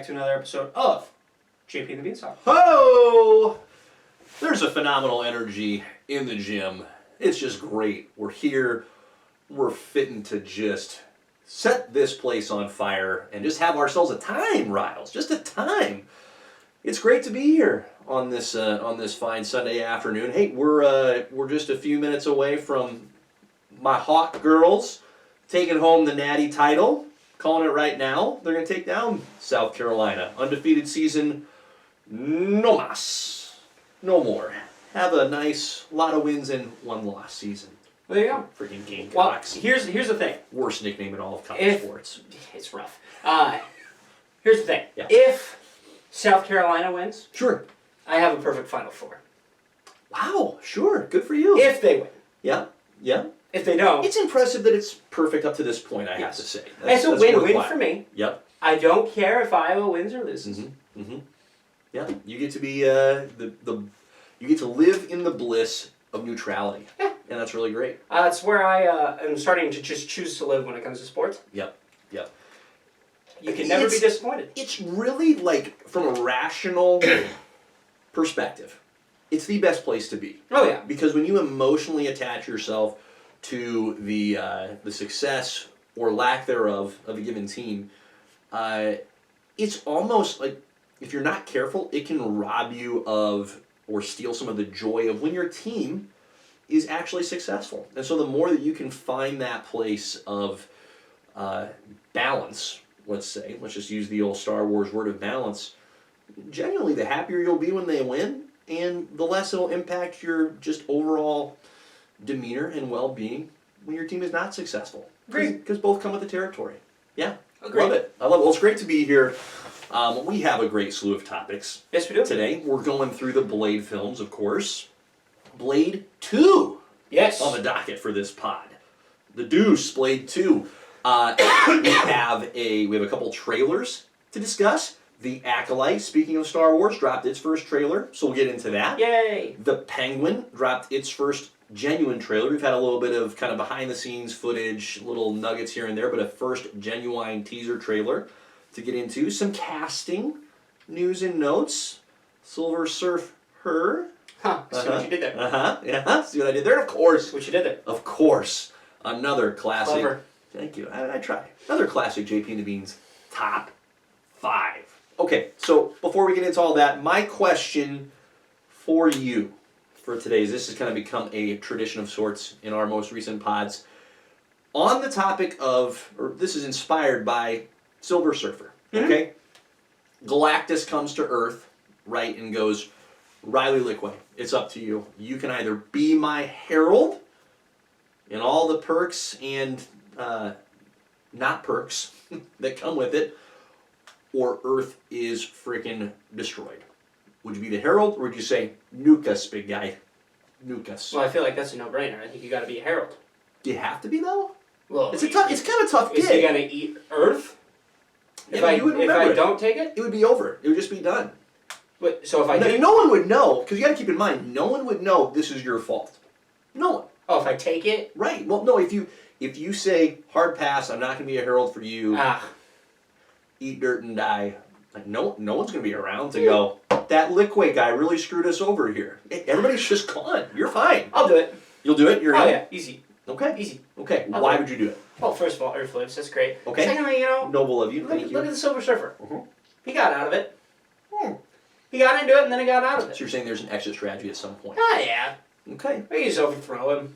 back to another episode of JP and the Beanstalk. Ho! There's a phenomenal energy in the gym. It's just great. We're here. We're fitting to just set this place on fire and just have ourselves a time, Riles. Just a time. It's great to be here on this fine Sunday afternoon. Hey, we're just a few minutes away from my Hawk girls taking home the Natty title. Calling it right now. They're going to take down South Carolina. Undefeated season, no mas. No more. Have a nice lot of wins and one loss season. There you go. Freaking Gamecocks. Well, here's the thing. Worst nickname in all of college sports. It's rough. Here's the thing. Yeah. If South Carolina wins, Sure. I have a perfect Final Four. Wow, sure. Good for you. If they win. Yeah, yeah. If they don't. It's impressive that it's perfect up to this point, I have to say. It's a win-win for me. Yep. I don't care if Iowa wins or loses. Mm-hmm. Mm-hmm. Yeah, you get to be you get to live in the bliss of neutrality. Yeah. And that's really great. That's where I am starting to just choose to live when it comes to sports. Yep. Yep. You can never be disappointed. It's really like, from a rational perspective, it's the best place to be. Oh yeah. Because when you emotionally attach yourself to the success or lack thereof of a given team, it's almost like, if you're not careful, it can rob you of or steal some of the joy of when your team is actually successful. And so the more that you can find that place of balance, let's just use the old Star Wars word of balance, genuinely the happier you'll be when they win, and the less it'll impact your just overall demeanor and well-being when your team is not successful. Agreed. Because both come with the territory. Yeah. Agreed. Love it. I love it. Well, it's great to be here. We have a great slew of topics. Yes, we do. Today, we're going through the Blade films, of course. Blade 2. Yes. On the docket for this pod. The Deuce, Blade 2. We have a couple trailers to discuss. The Acolyte, speaking of Star Wars, dropped its first trailer, so we'll get into that. Yay! The Penguin dropped its first genuine trailer. We've had a little bit of kind of behind-the-scenes footage, little nuggets here and there, but a first genuine teaser trailer to get into. Some casting, news and notes. Silver Surf Her. Huh, see what you did there. Yeah, see what I did there? Of course. See what you did there. Of course. Another classic. Clever. Thank you. I try. Another classic JP and the Beans top 5. Okay, so before we get into all that, my question for you for today is, this has kind of become a tradition of sorts in our most recent pods. On the topic of, or this is inspired by Silver Surfer, okay? Galactus comes to Earth, right, and goes, Riley Lickway, it's up to you. You can either be my herald and all the perks and not perks that come with it, or Earth is freaking destroyed. Would you be the herald, or would you say, nuke us, big guy? Nuke us. Well, I feel like that's a no-brainer. I think you got to be a herald. Do you have to be, though? Well, It's kind of a tough is gig. he gonna eat Earth? Yeah, but you would If remember I it. don't take it? It would be over. It would just be done. Wait, so if I do? No one would know, because you got to keep in mind, no one would know this is your fault. No one. Oh, if I take it? Right. Well, no, if you say, hard pass, I'm not going to be a herald for you, eat dirt and die, like, no one's going to be around to go, that Lickway guy really screwed us over here. Everybody's just gone. You're fine. I'll do it. You'll do it? You're in? Yeah, easy. Okay. Easy. Okay. I'll Why do it. would you do it? Well, first of all, Earth lives. That's great. Okay. Secondly, Noble of you. look Thank you. at the Silver Surfer. Mhm. He got out of it. He got into it, and then he got out of So it. you're saying there's an exit strategy at some point. Yeah. Okay. We just overthrow him.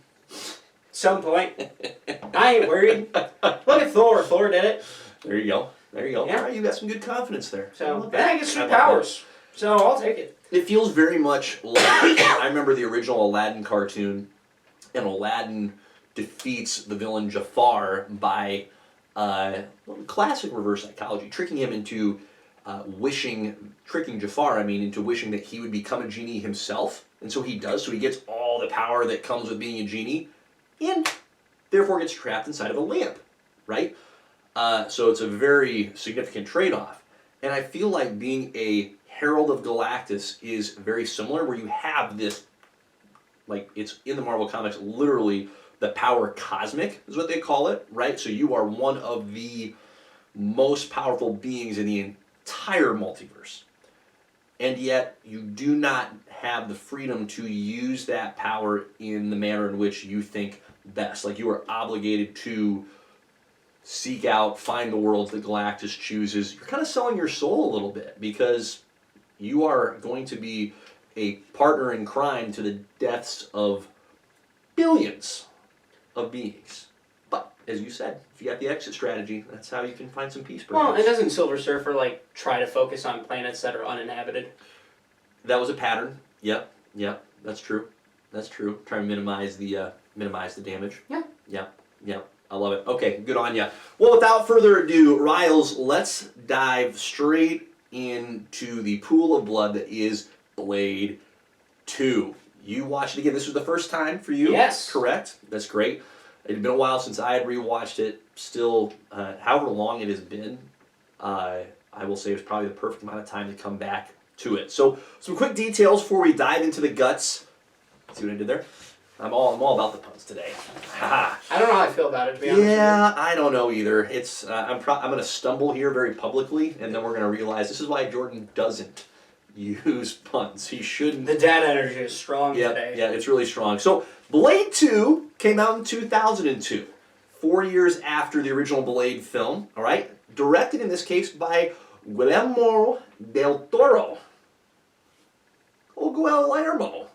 Some point. I ain't worried. Look at Thor. Thor did it. There you go. Yeah. All right, you got some good confidence there. So, love and that. I get sweet love that. powers. So I'll take it. It feels very much like, I remember the original Aladdin cartoon, and Aladdin defeats the villain Jafar by classic reverse psychology, tricking him into tricking Jafar, into wishing that he would become a genie himself. And so he does, so he gets all the power that comes with being a genie, and therefore gets trapped inside of a lamp, right? So it's a very significant trade-off. And I feel like being a Herald of Galactus is very similar, where you have this, like, it's in the Marvel Comics, literally the power cosmic is what they call it, right? So you are one of the most powerful beings in the entire multiverse. And yet, you do not have the freedom to use that power in the manner in which you think best. Like, you are obligated to seek out, find the worlds that Galactus chooses. You're kind of selling your soul a little bit, because you are going to be a partner in crime to the deaths of billions of beings. But, as you said, if you got the exit strategy, that's how you can find some peace. Well, and doesn't Silver Surfer, like, try to focus on planets that are uninhabited? That was a pattern. Yep, that's true. That's true. Try to minimize the damage. Yeah. Yep. I love it. Okay, good on ya. Well, without further ado, Riles, let's dive straight into the pool of blood that is Blade 2. You watched it again. This was the first time for you? Yes. Correct? That's great. It had been a while since I had rewatched it. Still, however long it has been, I will say it was probably the perfect amount of time to come back to it. So, some quick details before we dive into the guts. See what I did there? I'm all about the puns today. I don't know how I feel about it, to be honest with you. Yeah, I don't know either. It's I'm going to stumble here very publicly, and then we're going to realize this is why Jordan doesn't use puns. He shouldn't. The dad energy is strong today. Yeah, it's really strong. So, Blade 2 came out in 2002, 4 years after the original Blade film, all right? Directed, in this case, by Guillermo del Toro. Oh, Guillermo?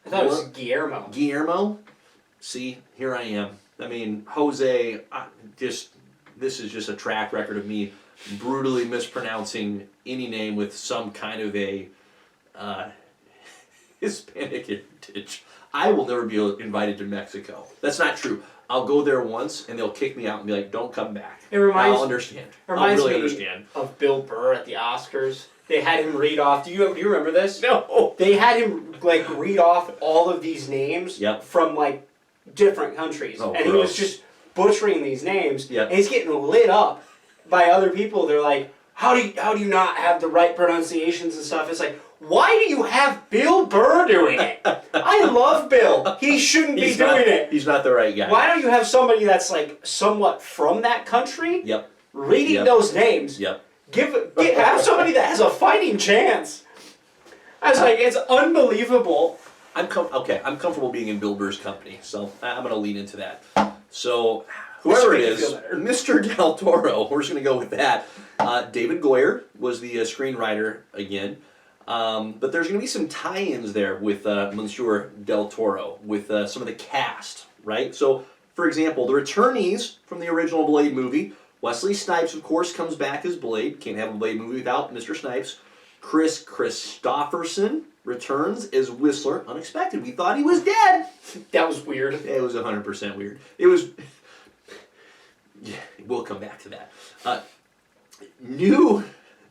I thought it was Guillermo. Guillermo? See, here I am. I mean, Jose, this is just a track record of me brutally mispronouncing any name with some kind of a Hispanic heritage. I will never be invited to Mexico. That's not true. I'll go there once, and they'll kick me out and be like, don't come back. I'll understand. Reminds I'll really me understand. of Bill Burr at the Oscars. They had him read off. Do you remember this? No. They had him read off all of these names from different countries, and gross. he was just butchering these names. Yep. And he's getting lit up by other people. They're like, "How do you not have the right pronunciations and stuff?" It's like, why do you have Bill Burr doing it? I love Bill. He shouldn't be doing it. He's not the right guy. Why don't you have somebody that's somewhat from that country? Reading those names. Have somebody that has a fighting chance. I was like, it's unbelievable. I'm comfortable being in Bill Burr's company, so I'm going to lean into that. So, whoever it is, Mr. Del Toro, we're just going to go with that. David Goyer was the screenwriter again. But there's going to be some tie-ins there with Monsieur Del Toro, with some of the cast, right? So, for example, the returnees from the original Blade movie, Wesley Snipes, of course, comes back as Blade. Can't have a Blade movie without Mr. Snipes. Chris Christopherson returns as Whistler. Unexpected. We thought he was dead. That was weird. It was 100% weird. It was... Yeah, we'll come back to that. New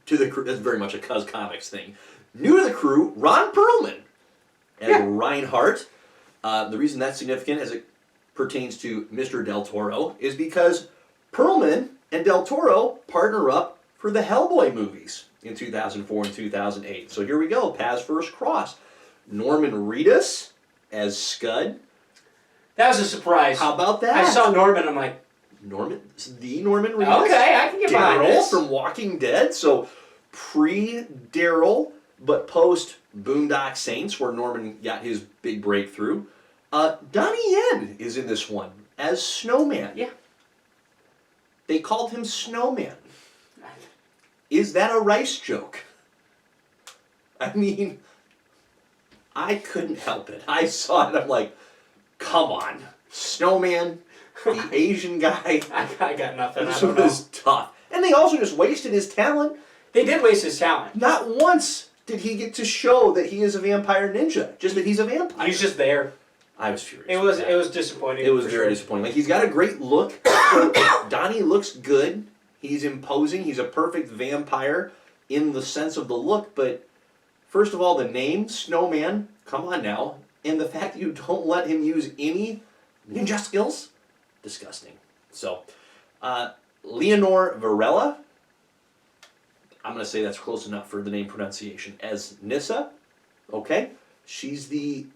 to the crew... That's very much a Cuz Comics thing. New to the crew, Ron Perlman as Reinhardt. The reason that's significant as it pertains to Mr. Del Toro is because Perlman and Del Toro partner up for the Hellboy movies in 2004 and 2008. So here we go, paths first cross. Norman Reedus as Scud. That was a surprise. How about that? I saw Norman, I'm like... Norman Reedus? Okay, I can get behind this. Daryl from Walking Dead, so pre-Daryl, but post-Boondock Saints, where Norman got his big breakthrough. Donnie Yen is in this one as Snowman. Yeah. They called him Snowman. Is that a rice joke? I mean, I couldn't help it. I saw it, I'm like, come on. Snowman, the Asian guy. I got nothing. This was tough. And they also just wasted his talent. They did waste his talent. Not once did he get to show that he is a vampire ninja. Just that he's a vampire. He's just there. I was furious. It was disappointing. It was very disappointing. Like, he's got a great look. Donnie looks good. He's imposing. He's a perfect vampire in the sense of the look. But first of all, the name Snowman. Come on now. And the fact that you don't let him use any ninja skills. Disgusting. So, Leonore Varela. I'm going to say that's close enough for the name pronunciation. As Nissa. Okay. She's the...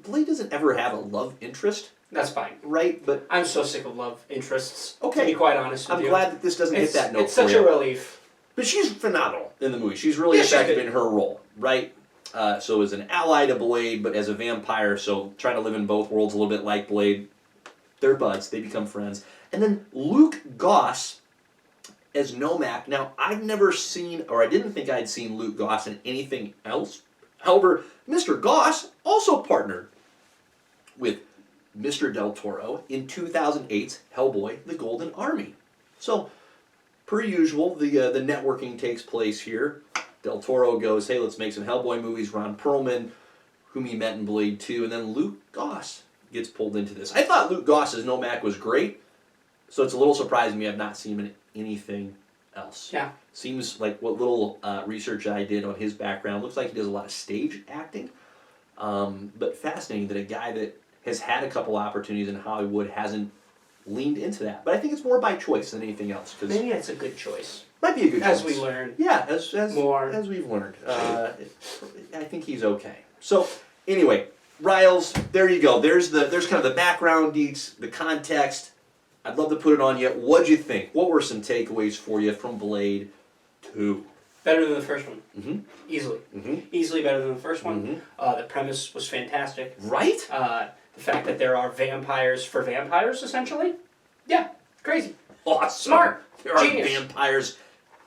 Blade doesn't ever have a love interest. That's fine. Right? But I'm so sick of love interests. Okay. To be quite honest with you. I'm glad that this doesn't hit that note It's such a relief. But she's phenomenal in the movie. She's really Yeah, she's effective good. in her role, right? So as an ally to Blade, but as a vampire, so trying to live in both worlds a little bit like Blade. They're buds. They become friends. And then Luke Goss as Nomak. Now, I've never seen, or I didn't think I'd seen Luke Goss in anything else. However, Mr. Goss also partnered with Mr. Del Toro in 2008's Hellboy: The Golden Army. So, per usual, the networking takes place here. Del Toro goes, hey, let's make some Hellboy movies. Ron Perlman, whom he met in Blade 2, and then Luke Goss gets pulled into this. I thought Luke Goss as Nomak was great, so it's a little surprising to me I've not seen him in anything else. Yeah. Seems like what little research I did on his background, looks like he does a lot of stage acting, but fascinating that a guy that has had a couple opportunities in Hollywood hasn't leaned into that. But I think it's more by choice than anything else. Cause Maybe it's a good choice. might be a good choice. As we learn. Yeah, as more. As we've learned. I think he's okay. So, anyway, Riles, there you go. There's kind of the background deets, the context. I'd love to put it on you. What'd you think? What were some takeaways for you from Blade 2? Better than the first one. Mm-hmm. Easily. Mm-hmm. Easily better than the first one. Mm-hmm. The premise was fantastic. Right? The fact that there are vampires for vampires, essentially. Yeah, crazy. Awesome. Smart. There are Genius. vampires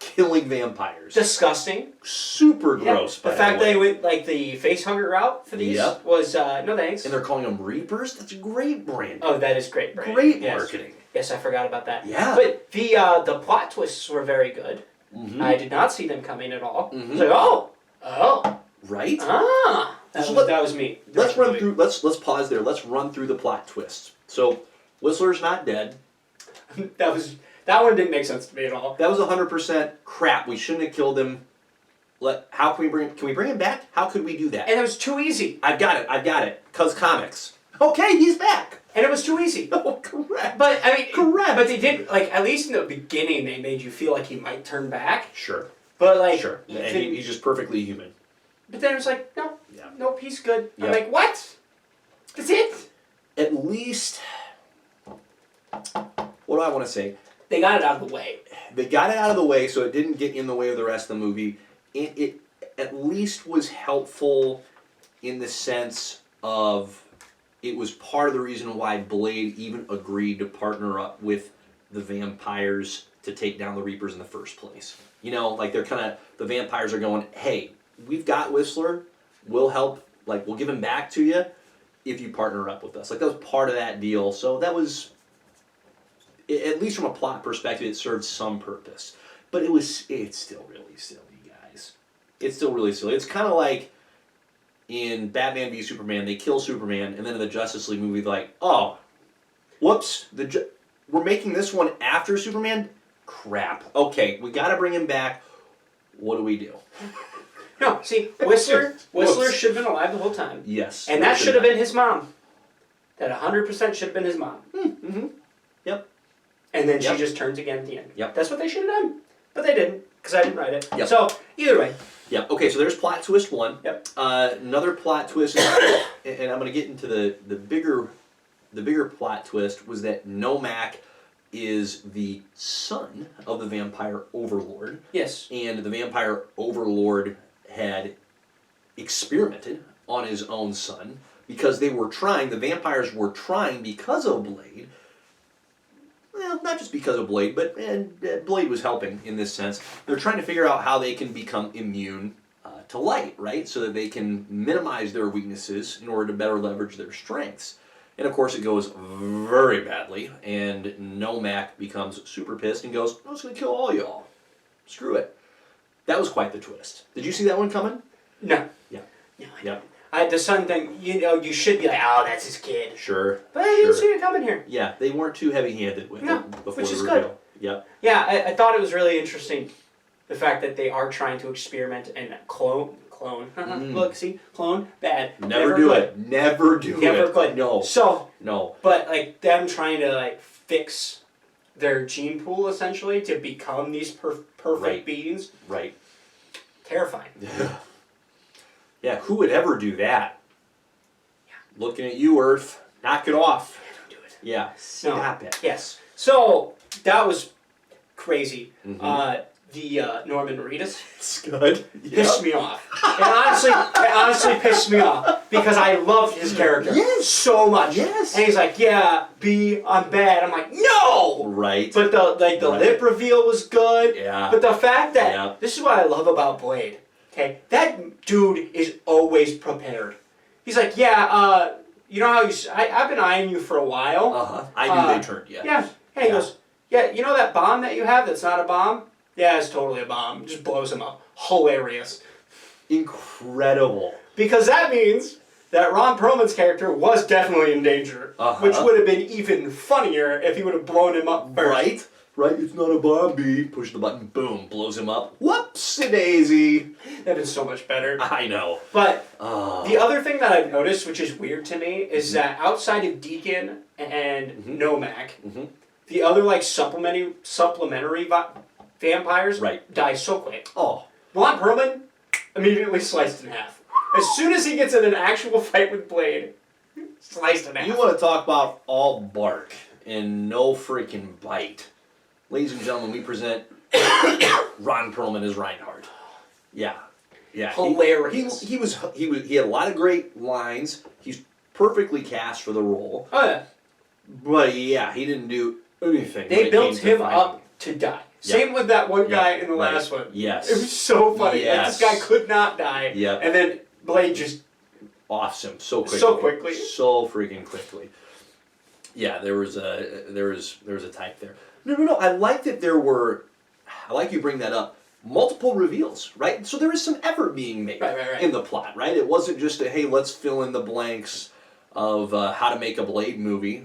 killing vampires. Disgusting. Super gross, The by fact the they way. went like the face hugger route for these Yep. was no thanks. And they're calling them Reapers? That's great branding. Oh, that is great, brand. Great Yes. marketing. Yes, I forgot about that. Yeah. But the plot twists were very good. Mm-hmm. I did not see them coming at all. Mhm. I was like, oh, Right? that, So that was me. Let's run through. Let's pause there. Let's run through the plot twists. So, Whistler's not dead. that one didn't make sense to me at all. That was 100% crap. We shouldn't have killed him. How can we bring? Can we bring him back? How could we do that? And it was too easy. I've got it. Cause comics. Okay, he's back. And it was too easy. Oh, correct. But I mean, Correct. But they did at least in the beginning they made you feel like he might turn back. Sure. But Sure. And he's just perfectly human. But then it was like, no, Yeah. nope, he's good. Yeah. I'm like, what? That's it? At least. What do I want to say? They got it out of the way. They got it out of the way so it didn't get in the way of the rest of the movie. It at least was helpful in the sense of it was part of the reason why Blade even agreed to partner up with the vampires to take down the Reapers in the first place. You know, like they're kind of, the vampires are going, hey, we've got Whistler, we'll help, like we'll give him back to you if you partner up with us. Like that was part of that deal. So that was, at least from a plot perspective, it served some purpose. But it's still really silly, guys. It's still really silly. It's kind of like in Batman v Superman, they kill Superman, and then in the Justice League movie, like, oh, whoops, we're making this one after Superman? Crap. Okay, we got to bring him back. What do we do? No, see, Whistler should have been alive the whole time. Yes. And that should have been his mom. That 100% should have been his mom. Mm-hmm. Yep. And then she Yep. just turns again at the end. Yep. That's what they should have done. But they didn't, because I didn't write it. Yep. So, either way. Yep. Okay, so there's plot twist one. Yep. Another plot twist, and I'm going to get into the bigger plot twist, was that Nomak is the son of the vampire overlord. Yes. And the vampire overlord had experimented on his own son because the vampires were trying because of Blade. Well, not just because of Blade, but Blade was helping in this sense. They're trying to figure out how they can become immune to light, right? So that they can minimize their weaknesses in order to better leverage their strengths. And of course it goes very badly, and Nomak becomes super pissed and goes, I'm just going to kill all y'all. Screw it. That was quite the twist. Did you see that one coming? No. Yeah. No, I Yep. the son thing, you should be like, oh, that's his kid. Sure. But I didn't Sure. see it coming here. Yeah, they weren't too heavy-handed with No, it before which the is reveal. good. Yep. Yeah, I thought it was really interesting, the fact that they are trying to experiment and clone. Look, see? Clone, bad. Never do good. it. Never do it. Never good. No. So, No. but like them trying to fix their gene pool essentially to become these perfect Right. beings, Right. terrifying. Yeah, who would ever do that? Yeah. Looking at you, Earth. Knock it off. Don't do it. Yeah. Stop it. Yes. So that was crazy. Mhm. the Norman Reedus Scud. pissed me off. It honestly pissed me off because I loved his character so much. Yes. And he's like, yeah, B, I'm bad. I'm like, no! Right. But the lip reveal was good. Yeah. But the fact that, this is what I love about Blade. Okay, that dude is always prepared. He's like, yeah, you know how I've been eyeing you for a while. I knew they turned, Yeah. Hey, he goes, yeah, you know that bomb that you have that's not a bomb? Yeah, it's totally a bomb. Just blows him up. Hilarious. Incredible. Because that means that Ron Perlman's character was definitely in danger. Which would have been even funnier if he would have blown him up first. Right? Right, it's not a bomb, B. Push the button, boom, blows him up. Whoops-a-daisy. That is so much better. I know. But the other thing that I've noticed, which is weird to me, is that outside of Deacon and Nomak, the other like supplementary vampires die so quick. Oh. Ron Perlman immediately sliced in half. As soon as he gets in an actual fight with Blade, sliced in half. You want to talk about all bark and no freaking bite. Ladies and gentlemen, we present Ron Perlman as Reinhardt. Yeah. Yeah. Hilarious. He had a lot of great lines. He's perfectly cast for the role. Oh yeah. But yeah, he didn't do anything. They built him up to die. Same with that one guy in the last one. Yes. It was so funny. Yes. This guy could not die. Yep. And then Blade just awesome so quickly. So freaking quickly. Yeah, there was a type there. No. I like that there were. I like you bring that up. Multiple reveals, right? So there is some effort being made in the plot, right? It wasn't just a hey, let's fill in the blanks of how to make a Blade movie.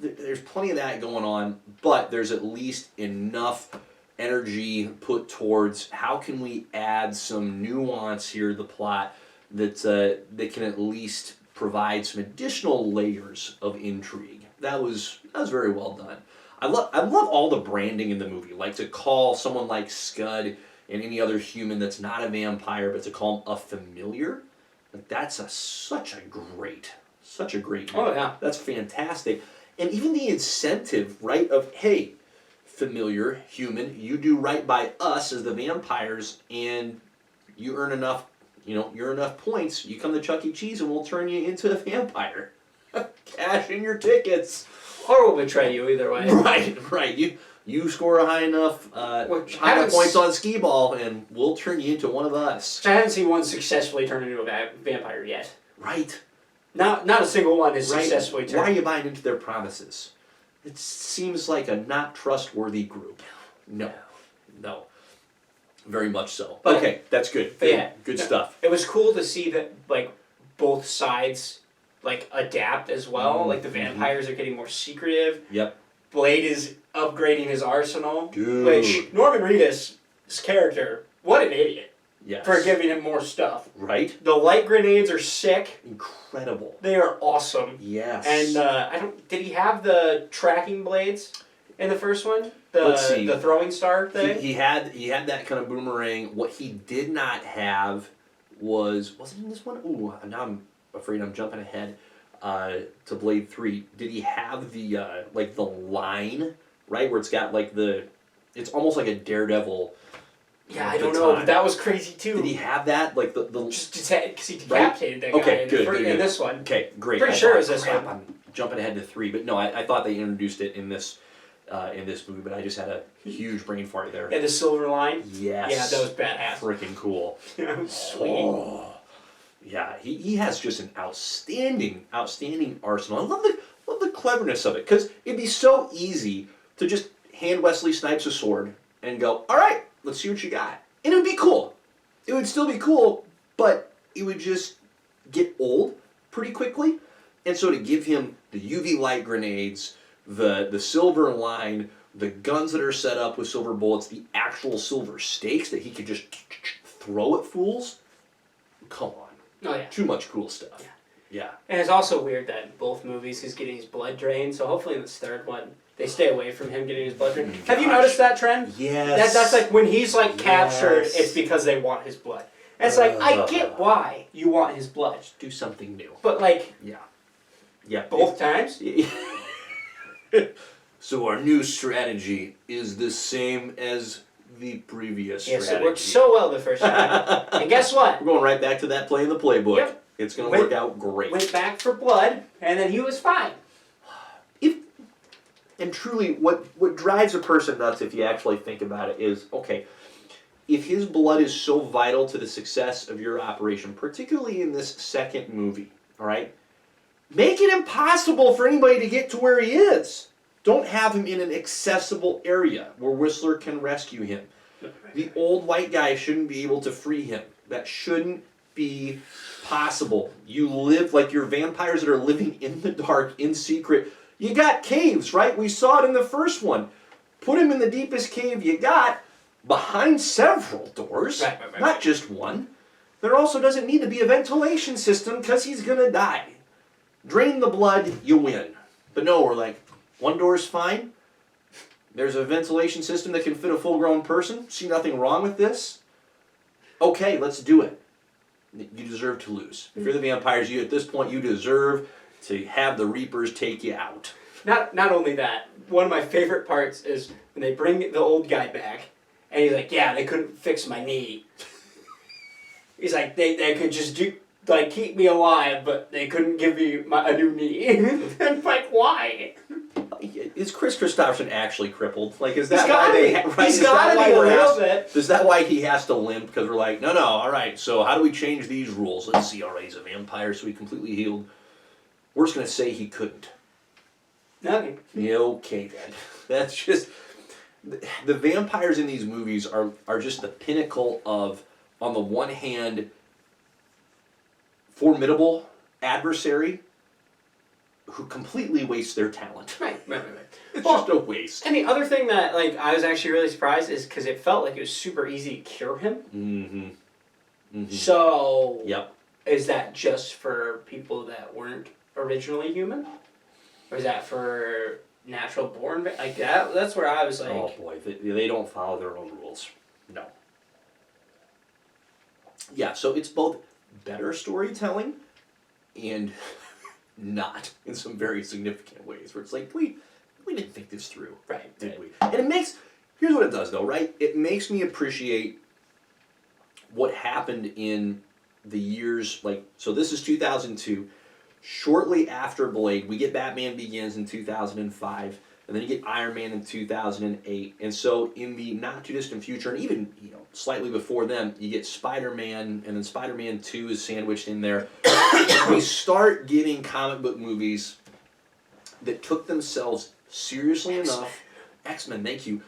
There's plenty of that going on, but there's at least enough energy put towards how can we add some nuance here to the plot that can at least provide some additional layers of intrigue. That was very well done. I love all the branding in the movie, like to call someone like Scud and any other human that's not a vampire, but to call him a familiar. Like that's such a great movie. Oh yeah, that's fantastic. And even the incentive, right, of hey, familiar human, you do right by us as the vampires, and you earn enough. You're enough points. You come to Chuck E. Cheese, and we'll turn you into a vampire. Cash in your tickets. Or we'll betray you either way. Right. You score a high enough points on skee ball, and we'll turn you into one of us. I haven't seen one successfully turn into a vampire yet. Right. Not a single one has successfully turned. Why are you buying into their promises? It seems like a not trustworthy group. No. Very much so. But, okay, that's good. Good stuff. It was cool to see that like both sides adapt as well. Like the vampires are getting more secretive. Yep. Blade is upgrading his arsenal. Dude. Which Norman Reedus' character, what an idiot. Yes. For giving him more stuff. Right. The light grenades are sick. Incredible. They are awesome. Yes. And did he have the tracking blades in the first one? Let's see. The throwing star thing? He had that kind of boomerang. What he did not have was it in this one? Ooh, now I'm afraid I'm jumping ahead to Blade 3. Did he have the the line, right, where it's got it's almost like a Daredevil. Yeah, I don't know, but that was crazy too. Did he have that? Just because he decapitated that guy in this one. Okay, great. Pretty sure it was this one. I'm jumping ahead to 3, but no, I thought they introduced it in this movie, but I just had a huge brain fart there. Yeah, the silver line? Yes. Yeah, that was badass. Freaking cool. Yeah, sweet. Oh. Yeah, he has just an outstanding arsenal. I love the cleverness of it, because it'd be so easy to just hand Wesley Snipes a sword and go, all right, let's see what you got. And it would be cool. It would still be cool, but it would just get old pretty quickly. And so to give him the UV light grenades, the silver line, the guns that are set up with silver bullets, the actual silver stakes that he could just throw at fools, come on. Oh yeah. Too much cool stuff. Yeah. And it's also weird that in both movies he's getting his blood drained, so hopefully in this third one they stay away from him getting his blood drained. Have you noticed that trend? Yes. That's like when he's captured, it's because they want his blood. And it's I get why you want his blood. Just do something new. But Yeah. Both times? So our new strategy is the same as the previous Yes, strategy. it worked so well the first time. And guess what? We're going right back to that play in the playbook. Yep. It's going to work out great. Went back for blood, and then he was fine. And truly, what drives a person nuts, if you actually think about it, is, okay, if his blood is so vital to the success of your operation, particularly in this second movie, all right, make it impossible for anybody to get to where he is. Don't have him in an accessible area where Whistler can rescue him. The old white guy shouldn't be able to free him. That shouldn't be possible. You live like you're vampires that are living in the dark, in secret. You got caves, right? We saw it in the first one. Put him in the deepest cave you got, behind several doors, not just one. There also doesn't need to be a ventilation system because he's going to die. Drain the blood, you win. But no, we're like, one door's fine. There's a ventilation system that can fit a full-grown person. See nothing wrong with this? Okay, let's do it. You deserve to lose. If you're the vampires, at this point, you deserve to have the Reapers take you out. Not only that, one of my favorite parts is when they bring the old guy back, and he's like, yeah, they couldn't fix my knee. He's like, they could just keep me alive, but they couldn't give me a new knee. And like, why? Is Chris Christopherson actually crippled? Like, is that He's got to be a little bit. Is that why he has to limp? Because we're like, no, all right, so how do we change these rules? Let's see, all right, he's a vampire, so he completely healed. We're just going to say he couldn't. Okay. Yeah, okay, then. That's just... The vampires in these movies are just the pinnacle of, on the one hand, formidable adversary who completely wastes their talent. Right. It's just a waste. And the other thing that I was actually really surprised is because it felt like it was super easy to cure him. Mm-hmm. So... Yep. Is that just for people that weren't originally human? Or is that for natural born? Like that's where I was like... Oh boy, they don't follow their own rules. No. Yeah, so it's both better storytelling and not in some very significant ways. Where it's like, we didn't think this through, right? Did we? And it makes... Here's what it does though, right? It makes me appreciate what happened in the years, so this is 2002. Shortly after Blade, we get Batman Begins in 2005, and then you get Iron Man in 2008. And so in the not too distant future, and even slightly before them, you get Spider-Man, and then Spider-Man 2 is sandwiched in there. We start getting comic book movies that took themselves seriously enough, X-Men, thank you,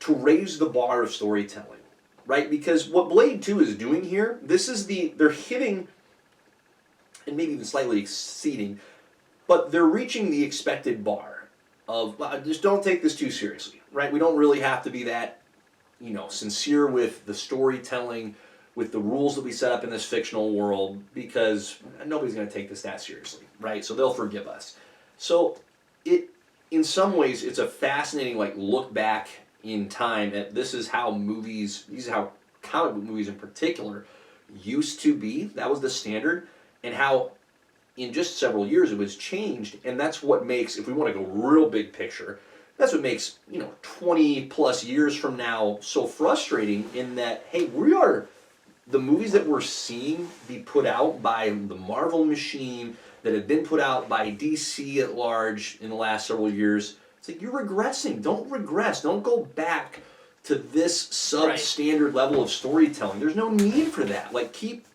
to raise the bar of storytelling. Right? Because what Blade 2 is doing here, they're hitting, and maybe even slightly exceeding, but they're reaching the expected bar of, just don't take this too seriously, right? We don't really have to be that, sincere with the storytelling, with the rules that we set up in this fictional world, because nobody's going to take this that seriously, right? So they'll forgive us. So in some ways, it's a fascinating, look back in time at this is how comic book movies in particular used to be. That was the standard, and how in just several years it was changed. And that's what makes, if we want to go real big picture, that's what makes 20 plus years from now so frustrating, in that, hey, the movies that we're seeing be put out by the Marvel machine, that have been put out by DC at large in the last several years. It's like, you're regressing. Don't regress. Don't go back to this substandard level of storytelling. There's no need for that. Keep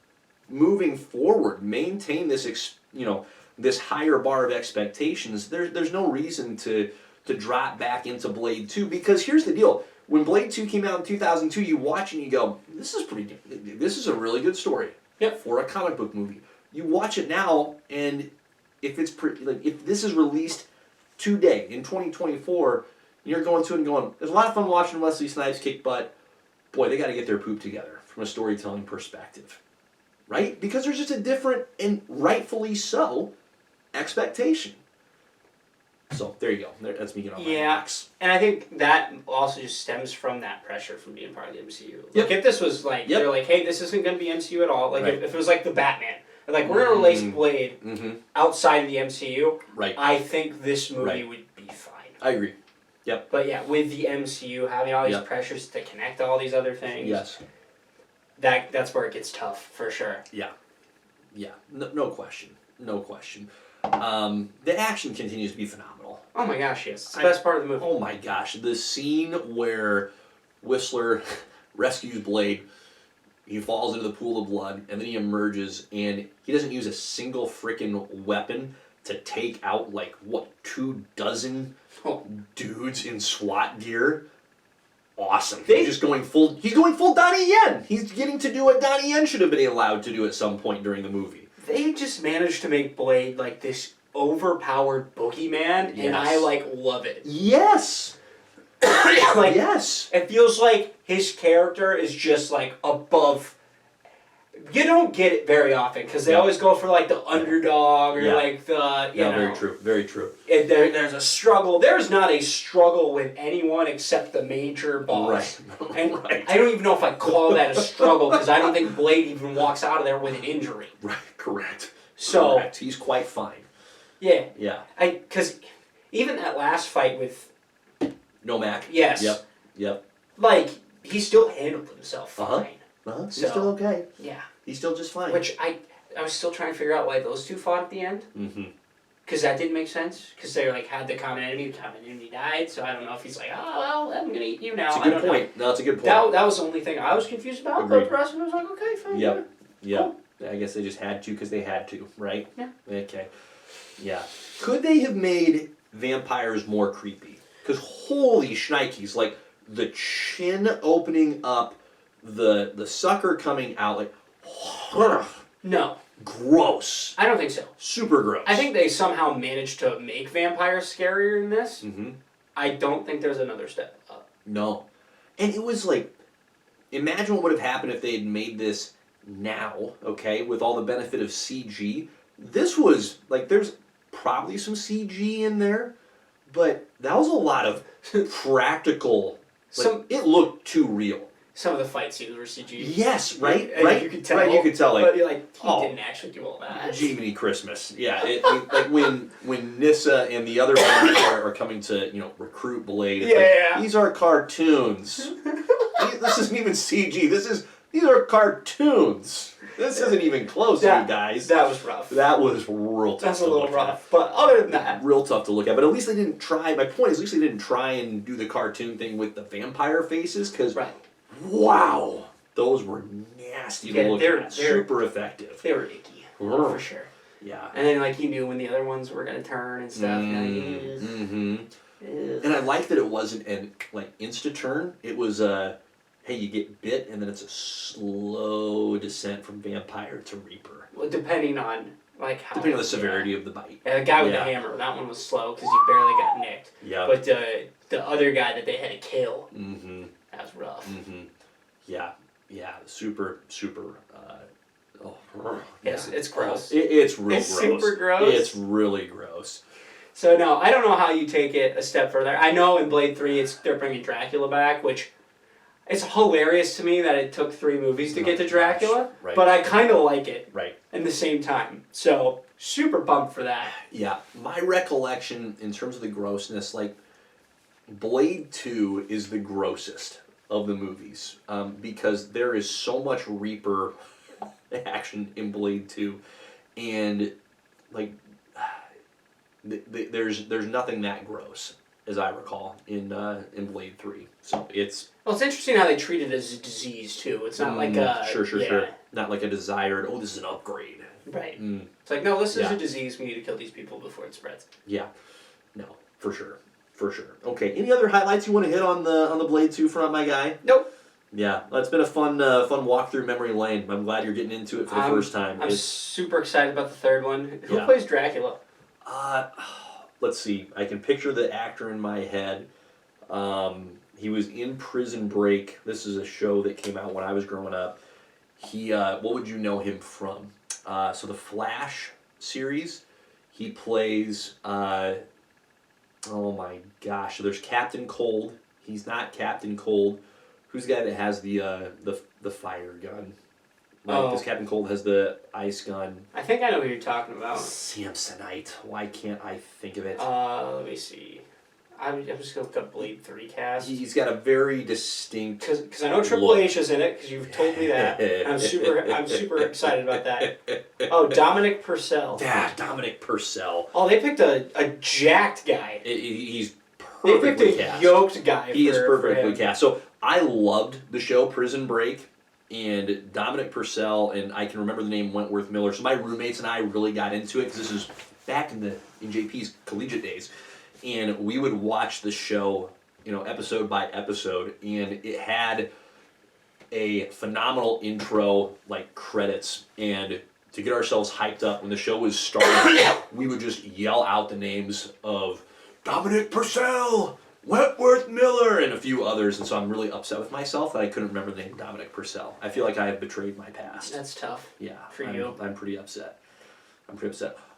moving forward. Maintain this, this higher bar of expectations. There's no reason to drop back into Blade 2, because here's the deal. When Blade 2 came out in 2002, you watch and you go, this is a really good story for a comic book movie. You watch it now, and if it's if this is released today in 2024, you're going to it and going, there's a lot of fun watching Wesley Snipes kick butt. Boy, they got to get their poop together from a storytelling perspective, right? Because there's just a different, and rightfully so, expectation. So there you go. That's me getting on my box. And I think that also just stems from that pressure from being part of the MCU. If this was they're like, hey, this isn't going to be MCU at all. If it was like the Batman. We're going to release Blade outside of the MCU. Right. I think this movie would be fine. I agree. Yep. But yeah, with the MCU having all these Yep. pressures to connect all these other things, Yes. that's where it gets tough for sure. Yeah. Yeah. No question. No question. The action continues to be phenomenal. Oh my gosh, yes. It's the best part of the movie. Oh my gosh. The scene where Whistler rescues Blade, he falls into the pool of blood, and then he emerges, and he doesn't use a single freaking weapon to take out, like, what, 24 dudes in SWAT gear? Awesome. He's going full Donnie Yen. He's getting to do what Donnie Yen should have been allowed to do at some point during the movie. They just managed to make Blade like this overpowered boogeyman, and I like love it. Yes. Like, yes. It feels like his character is just like above. You don't get it very often because they always go for like the underdog or like the you know. Very true. Very true. There's a struggle. There's not a struggle with anyone except the major boss. Right. And I don't even know if I call that a struggle because I don't think Blade even walks out of there with an injury. Right. Correct. So correct. He's quite fine. Yeah. Yeah. Because even that last fight with Nomak. Yes. Yep. Like he still handled himself fine. He's still okay. Yeah. He's still just fine. Which I was still trying to figure out why those two fought at the end. Mm-hmm. Because that didn't make sense. Because they like had the common enemy died. So I don't know if he's like, oh well, I'm gonna eat you now. That's a good point. No, that's a good point. That was the only thing I was confused about. Agreed. But the rest of it was like, okay, fine. Yep. Cool. I guess they just had to because they had to, right? Yeah. Okay. Yeah. Could they have made vampires more creepy? Because holy shnikes, like the chin opening up, the sucker coming out, like No. gross. I don't think so. Super gross. I think they somehow managed to make vampires scarier in this. Mm-hmm. I don't think there's another step up. No. And it was like, imagine what would have happened if they had made this now, okay, with all the benefit of CG. This was, like, there's probably some CG in there, but that was a lot of practical. Like, it looked too real. Some of the fight scenes were CG. Yes, right? And right? You could tell. Right, you could tell, like, but you're like, he didn't actually do all that. Jiminy Christmas. Yeah, like when Nissa and the other ones are coming to, recruit Blade. It's like, these are cartoons. This isn't even CG. These are cartoons. This isn't even close, you guys. That was rough. That was real tough. That's a little rough. But other than that, real tough to look at. But at least they didn't try. My point is, at least they didn't try and do the cartoon thing with the vampire faces. Because, wow, those were nasty to look at. Super effective. They were icky, for sure. Yeah. And then, like, you knew when the other ones were going to turn and stuff. Mm-hmm. And I like that it wasn't an insta turn. It was hey, you get bit, and then it's a slow descent from vampire to reaper. Well, depending on how. Depending on the severity of the bite. Yeah, the guy with the hammer, that one was slow because he barely got nicked. Yeah. But the other guy that they had to kill, that was rough. Mm-hmm. Yeah. Super. Yes, it's gross. It's real gross. It's super gross. It's really gross. So no, I don't know how you take it a step further. I know in Blade 3 they're bringing Dracula back, which it's hilarious to me that it took 3 movies to get to Dracula, but I kind of like it in the same time. So super pumped for that. Yeah, my recollection in terms of the grossness, Blade 2 is the grossest of the movies because there is so much Reaper action in Blade 2, and there's nothing that gross as I recall in Blade 3. So it's interesting how they treat it as a disease too. It's not like a sure not like a desired this is an upgrade. Right. It's like, no, this is a disease. We need to kill these people before it spreads. Yeah. No, for sure. Okay. Any other highlights you want to hit on the Blade 2 front, my guy? Nope. Yeah, it's been a fun walk through memory lane. I'm glad you're getting into it for the first time. I'm super excited about the third one. Who plays Dracula? Let's see. I can picture the actor in my head. He was in Prison Break. This is a show that came out when I was growing up. He, what would you know him from? So the Flash series. He plays. Oh my gosh! So there's Captain Cold. He's not Captain Cold. Who's the guy that has the fire gun? Because Captain Cold has the ice gun. I think I know who you're talking about. Samsonite. Why can't I think of it? Let me see. I'm just going to look up Blade 3 cast. He's got a very distinct... Because I know Triple H is in it, because you've told me that. I'm super excited about that. Oh, Dominic Purcell. Yeah, Dominic Purcell. Oh, they picked a jacked guy. He's They perfectly picked a cast. yoked guy. He is perfectly cast. So I loved the show Prison Break, and Dominic Purcell, and I can remember the name Wentworth Miller. So my roommates and I really got into it because this is back in JP's collegiate days. And we would watch the show, episode by episode, and it had a phenomenal intro, like credits, and to get ourselves hyped up when the show was starting, we would just yell out the names of Dominic Purcell, Wentworth Miller, and a few others, and so I'm really upset with myself that I couldn't remember the name Dominic Purcell. I feel like I have betrayed my past. That's tough. Yeah, for you. I'm pretty upset.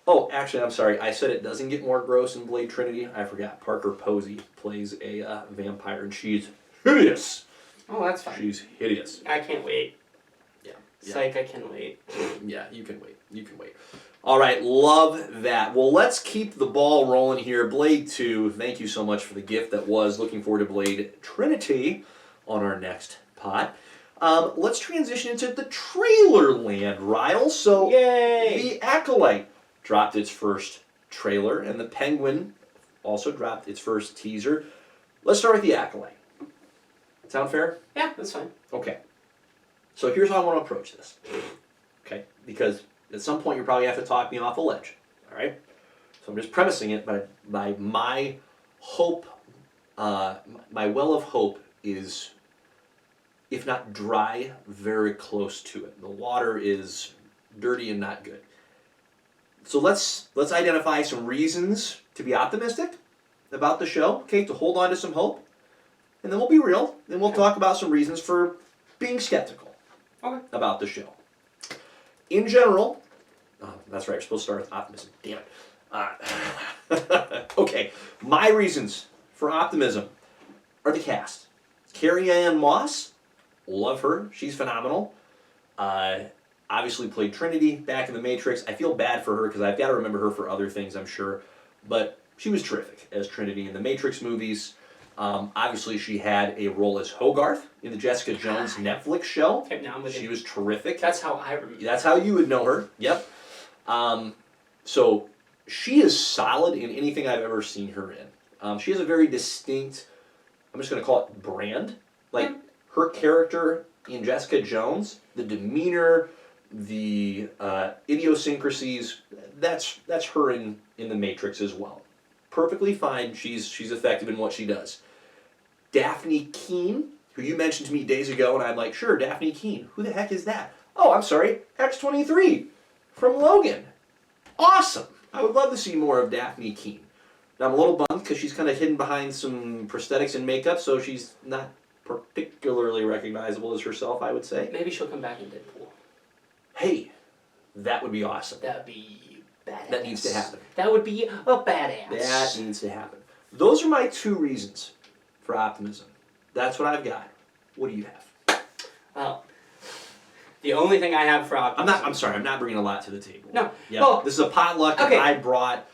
Oh, actually, I'm sorry. I said it doesn't get more gross in Blade Trinity. I forgot. Parker Posey plays a vampire, and she's hideous. Oh, that's fine. She's hideous. I can't wait. Yeah. Psych, I can wait. Yeah, you can wait. All right, love that. Well, let's keep the ball rolling here. Blade 2, thank you so much for the gift that was. Looking forward to Blade Trinity on our next pod. Let's transition into the trailer land, Ryle. So, Yay! The Acolyte dropped its first trailer, and the Penguin also dropped its first teaser. Let's start with the Acolyte. Sound fair? Yeah, that's fine. Okay. So here's how I want to approach this. Okay? Because at some point you probably have to talk me off a ledge. All right? So I'm just premising it by my hope, my well of hope is, if not dry, very close to it. The water is dirty and not good. So let's identify some reasons to be optimistic about the show, okay, to hold on to some hope. And then we'll be real, and we'll talk about some reasons for being skeptical about the show. In general, that's right, we're supposed to start with optimism. Damn it. Okay, my reasons for optimism are the cast. Carrie Ann Moss, love her, she's phenomenal. Obviously played Trinity back in The Matrix. I feel bad for her because I've got to remember her for other things, I'm sure. But she was terrific as Trinity in the Matrix movies. Obviously, she had a role as Hogarth in the Jessica Jones Netflix show. Okay, now I'm with She you. was terrific. That's how I remember. That's how you would know her. Yep. So she is solid in anything I've ever seen her in. She has a very distinct, I'm just going to call it brand. Like her character in Jessica Jones, the demeanor, the idiosyncrasies, that's her in The Matrix as well. Perfectly fine. She's effective in what she does. Daphne Keane, who you mentioned to me days ago, and I'm like, sure, Daphne Keane. Who the heck is that? Oh, I'm sorry, X-23 from Logan. Awesome. I would love to see more of Daphne Keane. Now, I'm a little bummed because she's kind of hidden behind some prosthetics and makeup, so she's not particularly recognizable as herself, I would say. Maybe she'll come back in Deadpool. Hey, that would be awesome. That would be badass. That needs to happen. That would be a badass. That needs to happen. Those are my two reasons for optimism. That's what I've got. What do you have? Well, the only thing I have for optimism... I'm not bringing a lot to the table. No. Yeah. Well, this is a potluck okay. and I brought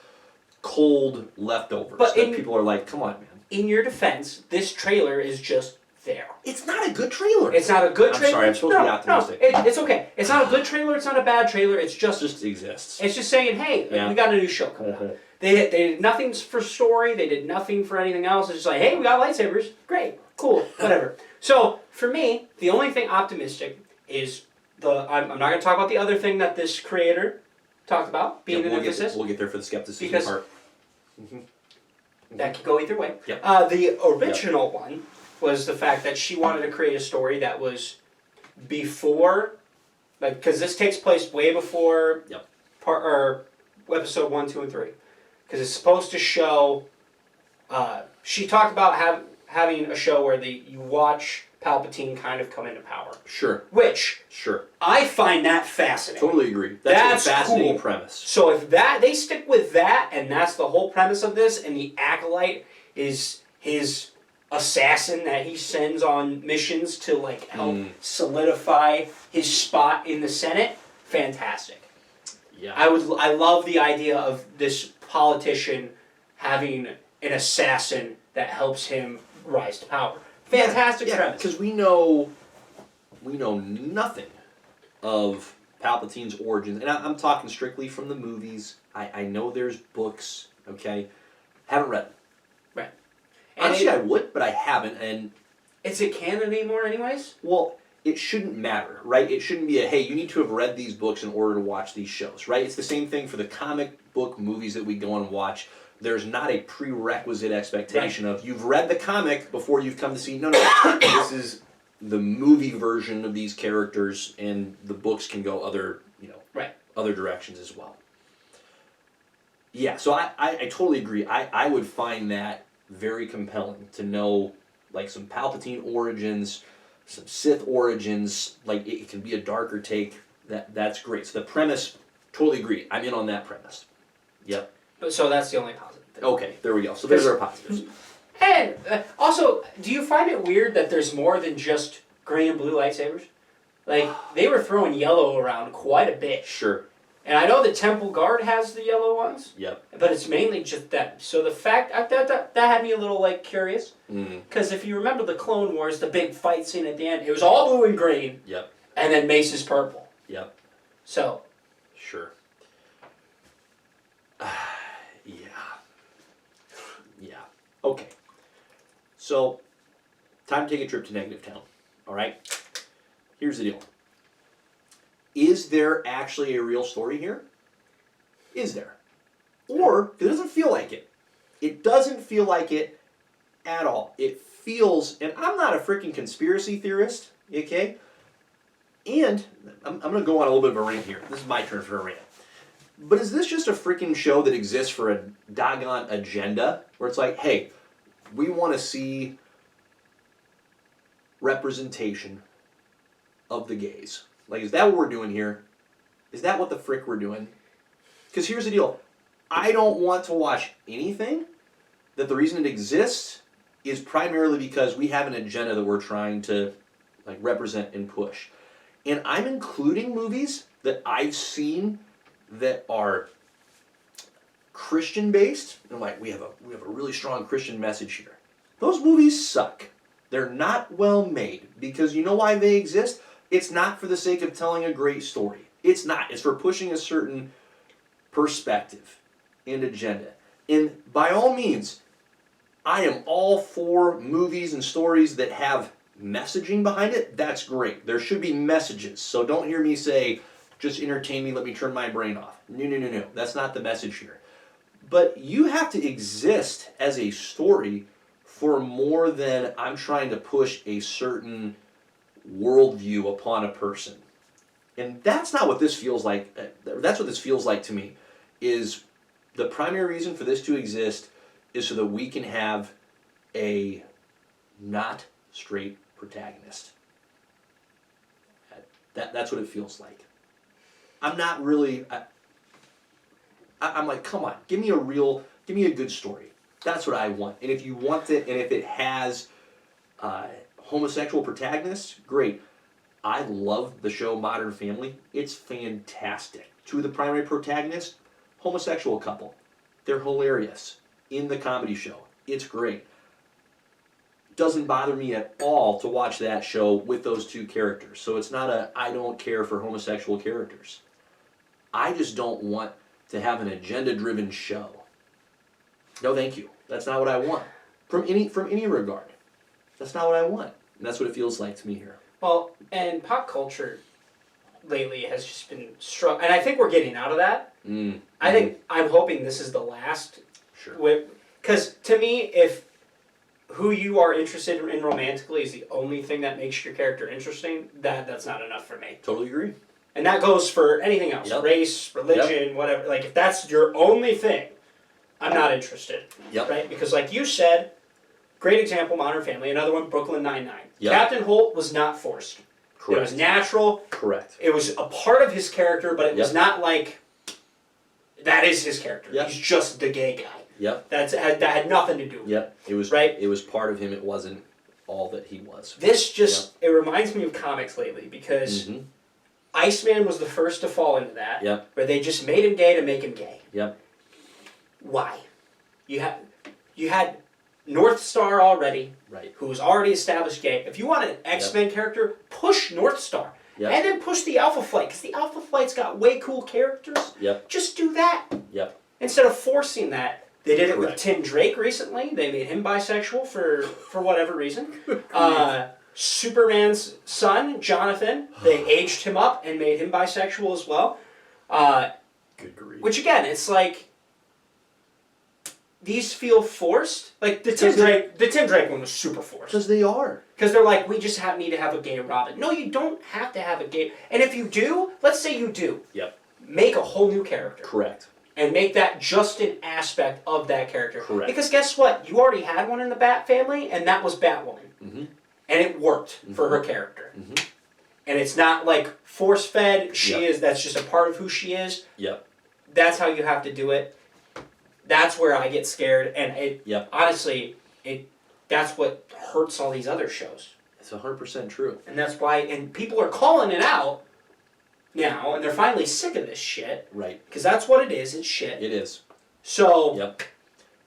cold leftovers. But that people are like, come on, man. In your defense, this trailer is just there. It's not a good trailer. It's not a good trailer. I'm sorry, I'm supposed to be optimistic. It's okay. It's not a good trailer, it's not a bad trailer, it's just exists. It's just saying, hey, we got a new show coming out. They did nothing for story, they did nothing for anything else. It's just like, hey, we got lightsabers. Great, cool, whatever. So, for me, the only thing optimistic is I'm not going to talk about the other thing that this creator talked about, being an emphasis. We'll get there for the skepticism because part. That could go either way. Yep. The original one was the fact that she wanted to create a story that was before, like, because this takes place way before episode 1, 2, and 3. Because it's supposed to show, she talked about having a show where you watch Palpatine kind of come into power. Sure. Which, I find that fascinating. Totally agree. That's a fascinating premise. So if they stick with that, and that's the whole premise of this, and the Acolyte is his assassin that he sends on missions to like help solidify his spot in the Senate, fantastic. Yeah. I love the idea of this politician having an assassin that helps him rise to power. Fantastic premise. Because we know nothing of Palpatine's origins, and I'm talking strictly from the movies. I know there's books, okay? Haven't read them. Right. And Honestly, I would, but I haven't, and... Is it canon anymore anyways? Well, it shouldn't matter, right? It shouldn't be hey, you need to have read these books in order to watch these shows, right? It's the same thing for the comic book movies that we go and watch. There's not a prerequisite expectation of you've read the comic before you've come to see, no, this is the movie version of these characters, and the books can go other directions as well. Yeah, so I totally agree. I would find that very compelling to know, like, some Palpatine origins, some Sith origins. Like, it can be a darker take. That's great. So the premise, totally agree. I'm in on that premise. Yep. So that's the only positive thing. Okay, there we go. So there's our positives. And also, do you find it weird that there's more than just gray and blue lightsabers? Like, they were throwing yellow around quite a bit. Sure. And I know the Temple Guard has the yellow ones. Yep. But it's mainly just them. So the fact that had me a little like curious. Because if you remember the Clone Wars, the big fight scene at the end, it was all blue and green. Yep. And then Mace is purple. Yep. So. Sure. Yeah. Okay. So, time to take a trip to Negative Town. All right? Here's the deal. Is there actually a real story here? Is there? Or, it doesn't feel like it. It doesn't feel like it at all. It feels, and I'm not a freaking conspiracy theorist, okay? And, I'm going to go on a little bit of a rant here. This is my turn for a rant. But is this just a freaking show that exists for a doggone agenda? Where it's like, hey, we want to see representation of the gays. Like, is that what we're doing here? Is that what the frick we're doing? Because here's the deal. I don't want to watch anything that the reason it exists is primarily because we have an agenda that we're trying to, like, represent and push. And I'm including movies that I've seen that are Christian-based. And I'm like, we have a really strong Christian message here. Those movies suck. They're not well made. Because you know why they exist? It's not for the sake of telling a great story. It's not. It's for pushing a certain perspective and agenda. And by all means, I am all for movies and stories that have messaging behind it. That's great. There should be messages. So don't hear me say, just entertain me, let me turn my brain off. No. That's not the message here. But you have to exist as a story for more than I'm trying to push a certain worldview upon a person. And that's not what this feels like. That's what this feels like to me, is the primary reason for this to exist is so that we can have a not straight protagonist. That's what it feels like. I'm not really... I'm like, come on, give me a good story. That's what I want. And if you want it, and if it has homosexual protagonists, great. I love the show Modern Family. It's fantastic. Two of the primary protagonists, homosexual couple. They're hilarious in the comedy show. It's great. Doesn't bother me at all to watch that show with those two characters. So it's not I don't care for homosexual characters. I just don't want to have an agenda-driven show. No, thank you. That's not what I want. From any regard. That's not what I want. And that's what it feels like to me here. Well, and pop culture lately has just been struck, and I think we're getting out of that. I'm hoping this is the last. Sure. Because to me, if who you are interested in romantically is the only thing that makes your character interesting, that's not enough for me. Totally agree. And that goes for anything else. Yep. Race, religion, whatever. Like, if that's your only thing, I'm not interested. Yep. Right? Because like you said, great example, Modern Family. Another one, Brooklyn Nine-Nine. Yep. Captain Holt was not forced. Correct. It was natural. Correct. It was a part of his character, but it was not like, that is his character. Yep. He's just the gay guy. Yep. That had nothing to do with it. Yep. It was right. It was part of him. It wasn't all that he was. This just it reminds me of comics lately because Iceman was the first to fall into that. Yep. Where they just made him gay to make him gay. Yep. Why? You You had North Star already, Right. who was already established gay. If you want an X-Men character, push North Star. Yep. And then push the Alpha Flight, because the Alpha Flight's got way cool characters. Yep. Just do that. Yep. Instead of forcing that. They did it with Correct. Tim Drake recently. They made him bisexual for whatever reason. Superman's son, Jonathan, they aged him up and made him bisexual as well. Good grief. Which again, it's like these feel forced. Like the Tim Drake one was super forced. Because they are. Because they're like, we just need to have a gay Robin. No, you don't have to have a gay. And if you do, let's say you do. Yep. Make a whole new character. Correct. And make that just an aspect of that character. Correct. Because guess what? You already had one in the Bat family, and that was Batwoman. Mm-hmm. And it worked for her character. Mm-hmm. And it's not like force-fed. Yep. That's just a part of who she is. Yep. That's how you have to do it. That's where I get scared. And honestly, that's what hurts all these other shows. It's 100% true. And that's why, and people are calling it out now, and they're finally sick of this shit. Right. Because that's what it is. It's shit. It is. So. Yep.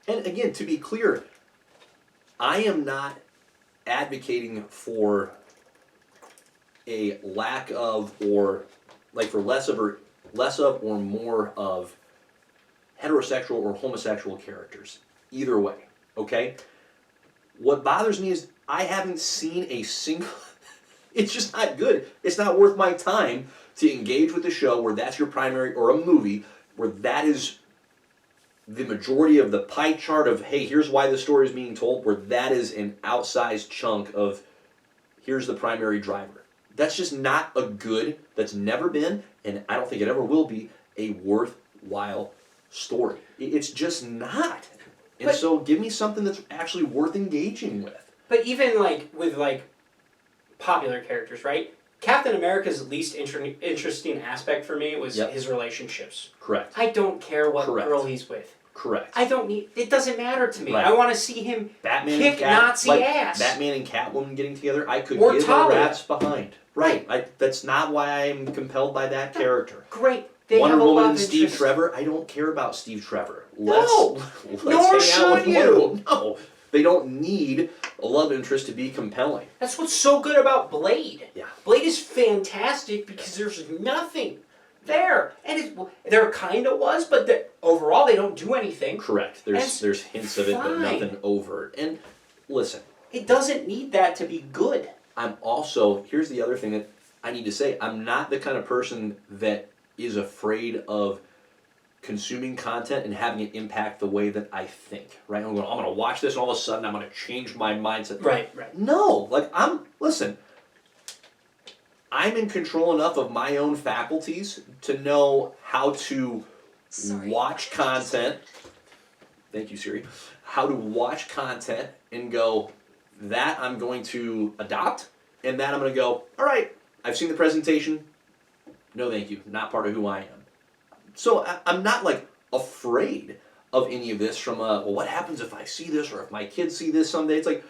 And again, to be clear, I am not advocating for a lack of or like for less of or more of heterosexual or homosexual characters. Either way, okay? What bothers me is I haven't seen a single it's just not good. It's not worth my time to engage with a show where that's your primary, or a movie where that is the majority of the pie chart of, hey, here's why the story is being told, where that is an outsized chunk of, here's the primary driver. That's just not a good, that's never been, and I don't think it ever will be, a worthwhile story. It's just not. And so give me something that's actually worth engaging with. But even like with like popular characters, right? Captain America's least interesting aspect for me was his relationships. Correct. I don't care what girl he's with. Correct. I don't need. It doesn't matter to me. Right. I want to see him kick Nazi ass. Batman and Catwoman getting together. I could or give Talia. a rat's behind. Right. That's not why I'm compelled by that character. Great. Wonder Woman and Steve Trevor. I don't care about Steve Trevor. Nor should you. No. They don't need a love interest to be compelling. That's what's so good about Blade. Yeah. Blade is fantastic because there's nothing there. And there kind of was, but overall they don't do anything. Correct. There's hints of it, but nothing overt. And listen. It doesn't need that to be good. I'm also, here's the other thing that I need to say. I'm not the kind of person that is afraid of consuming content and having it impact the way that I think, right? I'm going to watch this and all of a sudden I'm going to change my mindset. Right. No, listen, I'm in control enough of my own faculties to know how to watch content. Thank you, Siri. How to watch content and go, that I'm going to adopt, and that I'm going to go, all right, I've seen the presentation. No, thank you. Not part of who I am. So I'm not afraid of any of this from well, what happens if I see this or if my kids see this someday? It's like,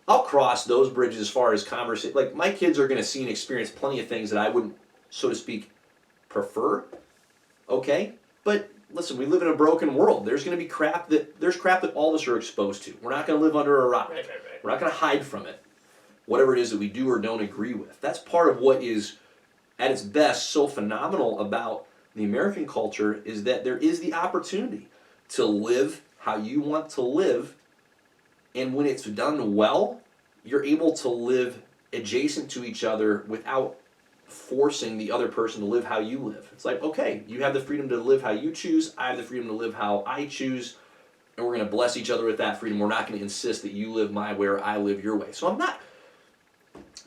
I'll cross those bridges as far as conversation. Like, my kids are going to see and experience plenty of things that I wouldn't, so to speak, prefer. Okay? But listen, we live in a broken world. There's going to be crap that all of us are exposed to. We're not going to live under a rock. Right. We're not going to hide from it. Whatever it is that we do or don't agree with. That's part of what is, at its best, so phenomenal about the American culture is that there is the opportunity to live how you want to live, and when it's done well, you're able to live adjacent to each other without forcing the other person to live how you live. It's like, okay, you have the freedom to live how you choose, I have the freedom to live how I choose, and we're going to bless each other with that freedom. We're not going to insist that you live my way or I live your way. So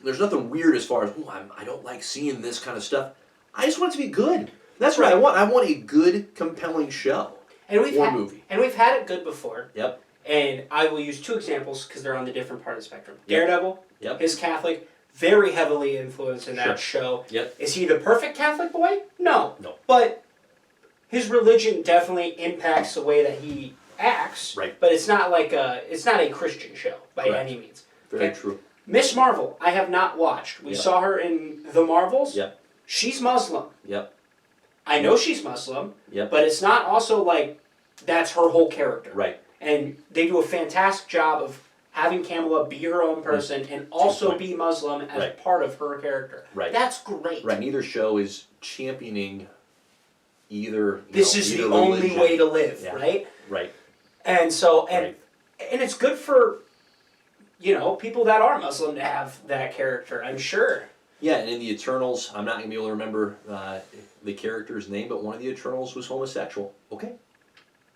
there's nothing weird as far as, I don't like seeing this kind of stuff. I just want it to be good. That's what I want. I want a good, compelling show or movie. And we've had it good before. Yep. And I will use two examples because they're on the different part of the spectrum. Daredevil is Catholic, very heavily influenced in that show. Yep. Is he the perfect Catholic boy? No. No. But his religion definitely impacts the way that he acts. Right. But it's not it's not a Christian show by any means. Very true. Miss Marvel, I have not watched. We saw her in The Marvels. Yep. She's Muslim. Yep. I know she's Muslim. Yep. But it's not also like that's her whole character. Right. And they do a fantastic job of having Kamala be her own person and also be Muslim as part of her character. Right. That's great. Right. Neither show is championing either. This is the only way to live, right? Right. And so, and it's good for, people that are Muslim to have that character, I'm sure. Yeah, and in the Eternals, I'm not going to be able to remember the character's name, but one of the Eternals was homosexual. Okay.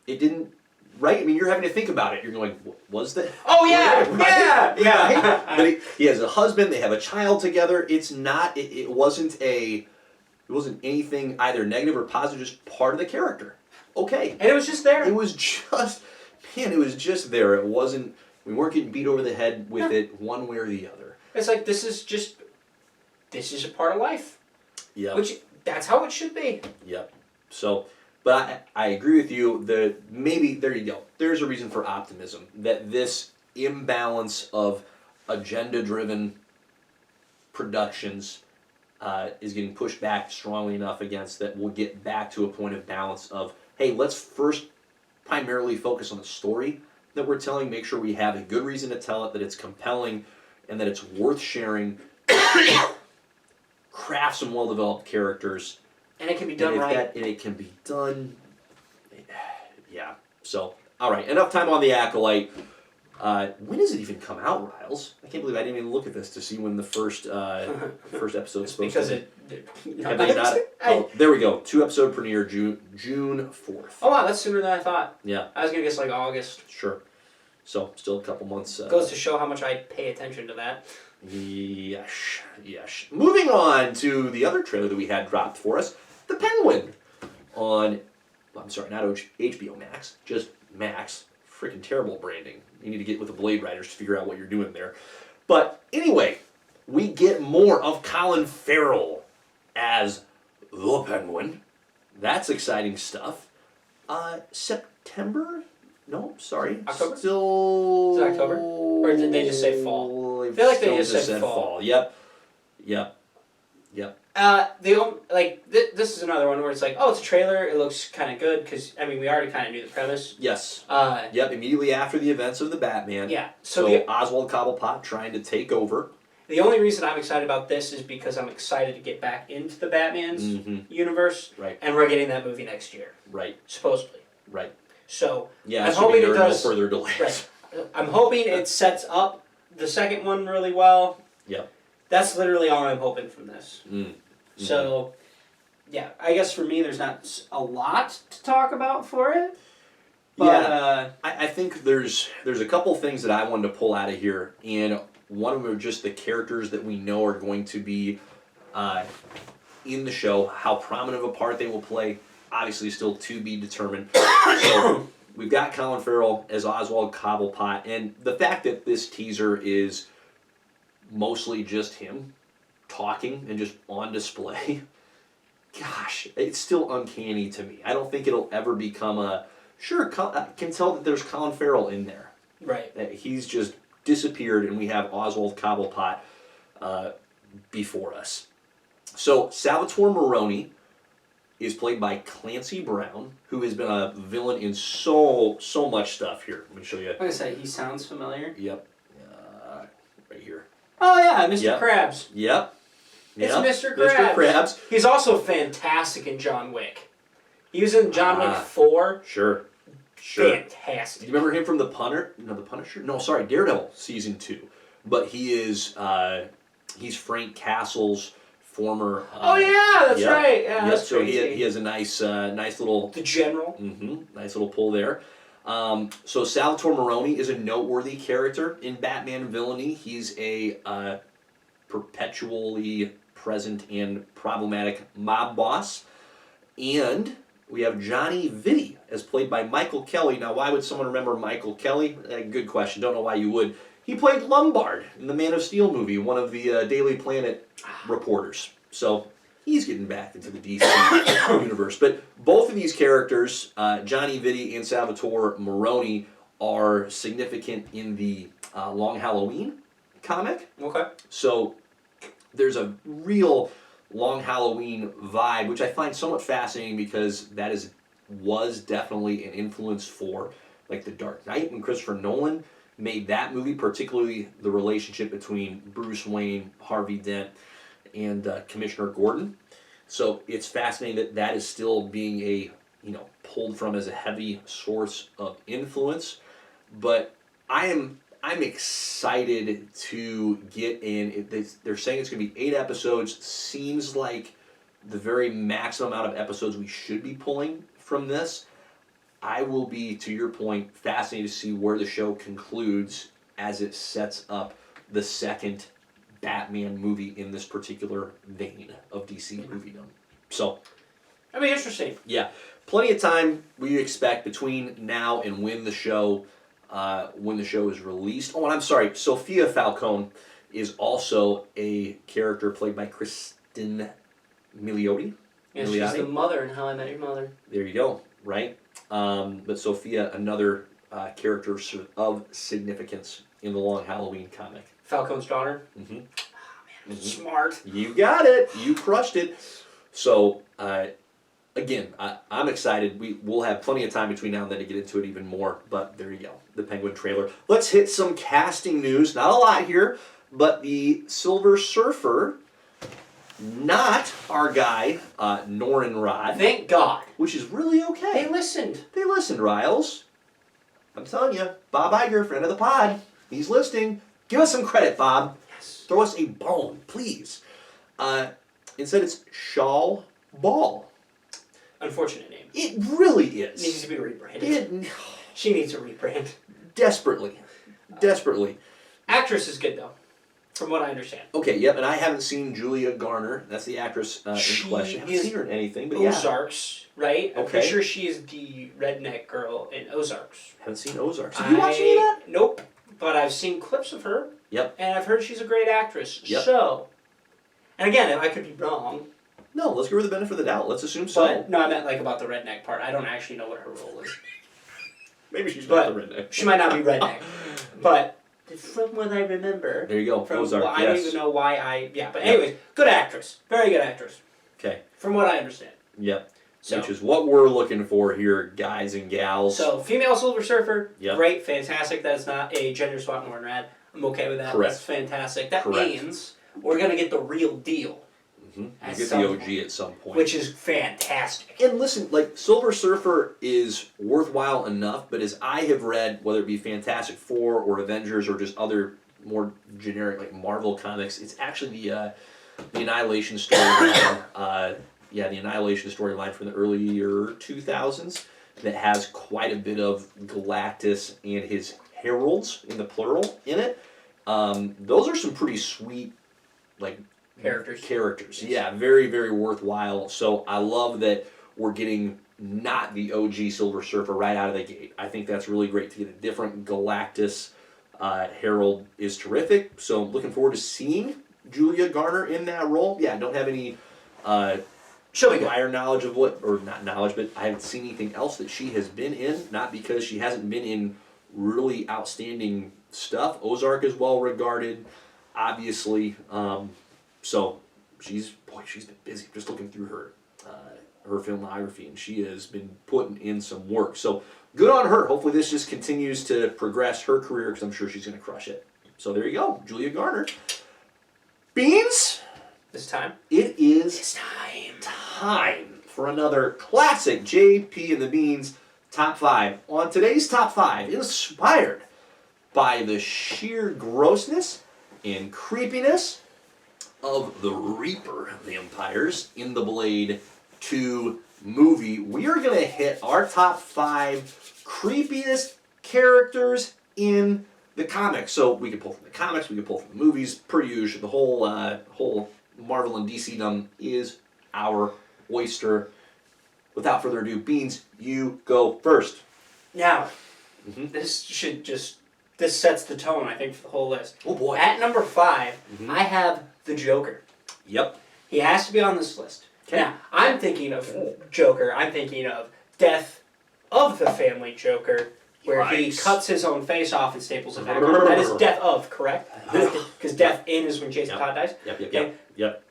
It didn't, right? I mean, you're having to think about it. You're going, was that? Oh, yeah, right? yeah. Right? But he has a husband, they have a child together. It's not, it wasn't anything either negative or positive, just part of the character. Okay. And it was just there. It was just there. It wasn't, we weren't getting beat over the head with it one way or the other. It's like, this is a part of life. Yeah. Which, that's how it should be. Yep. So, but I agree with you that maybe, there you go. There's a reason for optimism. That this imbalance of agenda-driven productions is getting pushed back strongly enough against that we'll get back to a point of balance of, hey, let's first primarily focus on the story that we're telling, make sure we have a good reason to tell it, that it's compelling, and that it's worth sharing. Craft some well-developed characters. And it can be done right. And it can be done. Yeah. So, all right. Enough time on the Acolyte. When does it even come out, Riles? I can't believe I didn't even look at this to see when the first episode's supposed to be. Have they not? Oh, there we go. 2-episode premiere, June 4th. Oh, wow. That's sooner than I thought. Yeah. I was going to guess like August. Sure. So, still a couple months. Goes to show how much I pay attention to that. Yes. Moving on to the other trailer that we had dropped for us, The Penguin, on, I'm sorry, not HBO Max, just Max. Freaking terrible branding. You need to get with the Blade Riders to figure out what you're doing there. But anyway, we get more of Colin Farrell as the Penguin. That's exciting stuff. September? No, sorry. October? Still... Is it October? Or did they just say fall? I feel like they just said fall. Yep. This is another one where it's like, oh, it's a trailer. It looks kind of good because, we already kind of knew the premise. Yes. Immediately after the events of the Batman. Yeah. So Oswald Cobblepot trying to take over. The only reason I'm excited about this is because I'm excited to get back into the Batman's universe. Right. And we're getting that movie next year. Right. Supposedly. Right. So, yeah, I'm hoping it does. No further delays. Right. I'm hoping it sets up the second one really well. Yep. That's literally all I'm hoping from this. So, yeah, I guess for me there's not a lot to talk about for it. But, I think there's a couple things that I wanted to pull out of here, and one of them are just the characters that we know are going to be in the show, how prominent of a part they will play, obviously still to be determined. So we've got Colin Farrell as Oswald Cobblepot, and the fact that this teaser is mostly just him talking and just on display, gosh, it's still uncanny to me. I don't think it'll ever become I can tell that there's Colin Farrell in there. Right. That he's just disappeared and we have Oswald Cobblepot before us. So Salvatore Moroni is played by Clancy Brown, who has been a villain in so much stuff here. Let me show you. Like I said, he sounds familiar. Yep. Right here. Oh, yeah, Mr. Krabs. Yep. It's Mr. Krabs. Mr. Krabs. He's also fantastic in John Wick. He was in John Wick 4. Sure. Fantastic. Do you remember him from The Punisher? No, sorry, Daredevil Season 2. But he is, he's Frank Castle's former... oh, yeah, that's right. Yeah, that's so crazy. he has a nice little... The General. Nice little pull there. So Salvatore Moroni is a noteworthy character in Batman villainy. He's a perpetually present and problematic mob boss. And we have Johnny Vitti, as played by Michael Kelly. Now, why would someone remember Michael Kelly? Good question. Don't know why you would. He played Lombard in the Man of Steel movie, one of the Daily Planet reporters. So he's getting back into the DC universe. But both of these characters, Johnny Vitti and Salvatore Moroni, are significant in the Long Halloween comic. Okay. So there's a real Long Halloween vibe, which I find somewhat fascinating because that was definitely an influence for like The Dark Knight when Christopher Nolan made that movie, particularly the relationship between Bruce Wayne, Harvey Dent, and Commissioner Gordon. So it's fascinating that that is still being pulled from as a heavy source of influence. But I'm excited to get in. They're saying it's going to be 8 episodes. Seems like the very maximum amount of episodes we should be pulling from this. I will be, to your point, fascinated to see where the show concludes as it sets up the second Batman movie in this particular vein of DC moviedom. So, that'd be interesting. Yeah, plenty of time we expect between now and when the show is released. Oh, and I'm sorry, Sophia Falcone is also a character played by Kristen Milioti. Yeah, she's the mother in How I Met Your Mother. There you go, right? But Sophia, another character of significance in the Long Halloween comic. Falcone's daughter? Mm-hmm. Oh, man, smart. You got it. You crushed it. So, again, I'm excited. We'll have plenty of time between now and then to get into it even more. But there you go, the Penguin trailer. Let's hit some casting news. Not a lot here, but the Silver Surfer, not our guy, Norrin Rod. Thank God. Which is really okay. They listened. They listened, Riles. I'm telling you, Bob Iger, friend of the pod, he's listening. Give us some credit, Bob. Yes. Throw us a bone, please. Instead, it's Shawl Ball. Unfortunate name. It really is. Needs to be rebranded. She needs a rebrand. Desperately. Actress is good, though, from what I understand. Okay, yep, and I haven't seen Julia Garner. That's the actress in question. I haven't seen her in anything, but Ozarks, right? I'm Okay. pretty sure she is the redneck girl in Ozarks. Haven't seen Ozarks. Have you watched any of that? Nope, but I've seen clips of her. Yep. And I've heard she's a great actress. Yep. So, and again, I could be wrong. No, let's give her the benefit of the doubt. Let's assume so. But, no, I meant like about the redneck part. I don't actually know what her role is. Maybe she's not the redneck. She might not be redneck. But from what I remember. There you go. From Ozark, I don't even know why but anyways, good actress. Very good actress. Okay. From what I understand. Yep. So, which is what we're looking for here, guys and gals. So, female Silver Surfer, Yep. great, fantastic. That is not a gender swap Norrin Rad. I'm okay with that. Correct. That's fantastic. That Correct. means we're going to get the real deal. You At get some the OG point. at some point. Which is fantastic. And listen, like, Silver Surfer is worthwhile enough, but as I have read, whether it be Fantastic Four or Avengers or just other more generic, like, Marvel comics, it's actually the Annihilation storyline. The Annihilation storyline from the earlier 2000s that has quite a bit of Galactus and his heralds, in the plural, in it. Those are some pretty sweet, like, characters. Yeah, very, very worthwhile. So I love that we're getting not the OG Silver Surfer right out of the gate. I think that's really great to get a different Galactus. Herald is terrific. So looking forward to seeing Julia Garner in that role. Yeah, I don't have any prior knowledge of what, or not knowledge, but I haven't seen anything else that she has been in. Not because she hasn't been in really outstanding stuff. Ozark is well regarded, obviously. So she's been busy. Just looking through her filmography, and she has been putting in some work. So good on her. Hopefully this just continues to progress her career, because I'm sure she's going to crush it. So there you go, Julia Garner. Beans. This time. It is It's time for another classic JP and the Beans top 5. On today's top 5, inspired by the sheer grossness and creepiness of the Reaper vampires in the Blade 2 movie, we are going to hit our top 5 creepiest characters in the comics. So we can pull from the comics, we can pull from the movies, per usual. The whole Marvel and DCdom is our oyster. Without further ado, Beans, you go first. Now, this sets the tone, I think, for the whole list. Oh boy. At number 5, I have the Joker. Yep. He has to be on this list. Okay. Now, I'm thinking of Joker. I'm thinking of Death of the Family Joker, where he cuts his own face off and staples it back on. That is Death of, correct? Because Death in is when Jason Todd dies? Yep.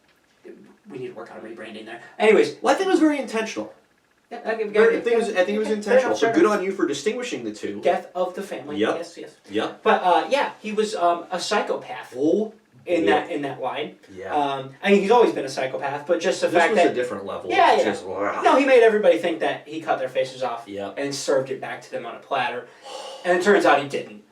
We need to work on rebranding there. Anyways. Well, I think it was very intentional. Yeah, I think it was intentional. So good on you for distinguishing the two. Death of the family. Yep. Yes. Yep. But he was a psychopath. Oh. In that line. Yeah. I mean, he's always been a psychopath, but just the fact that... This was a different level. Yeah. Just, no, he made everybody think that he cut their faces off Yep. and served it back to them on a platter. And it turns out he didn't.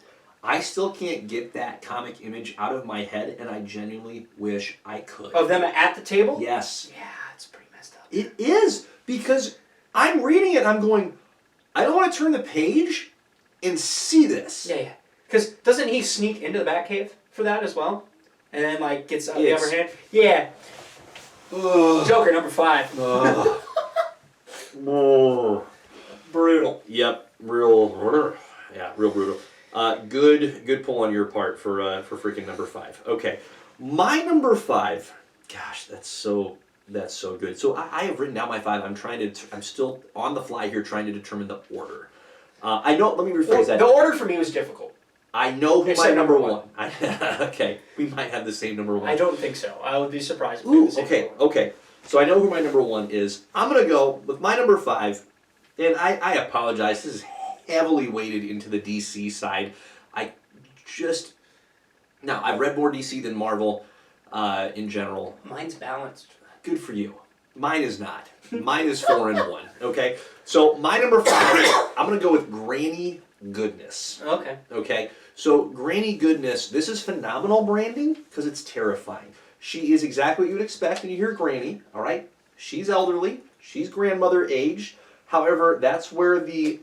I still can't get that comic image out of my head, and I genuinely wish I could. Of them at the table? Yes. Yeah, it's pretty messed up. It is, because I'm reading it and I'm going, I don't want to turn the page and see this. Yeah. Because doesn't he sneak into the Batcave for that as well? And then, like, gets the upper hand? Yeah. Ugh. Joker, number 5. Brutal. Yep. Real brutal. Good pull on your part for freaking number 5. Okay. My number 5, gosh, that's so good. So I have written down my 5. I'm still on the fly here trying to determine the order. I know, let me rephrase that. The order for me was difficult. I know who my number 1. 1. Okay, we might have the same number 1. I don't think so. I would be surprised if we had the same number 1. Okay. So I know who my number 1 is. I'm going to go with my number 5, and I apologize. This is heavily weighted into the DC side. Now, I've read more DC than Marvel in general. Mine's balanced. Good for you. Mine is not. Mine is 4 and 1. Okay? So my number 5, I'm going to go with Granny Goodness. Okay. Okay? So Granny Goodness, this is phenomenal branding because it's terrifying. She is exactly what you would expect when you hear Granny, all right? She's elderly. She's grandmother aged. However, that's where the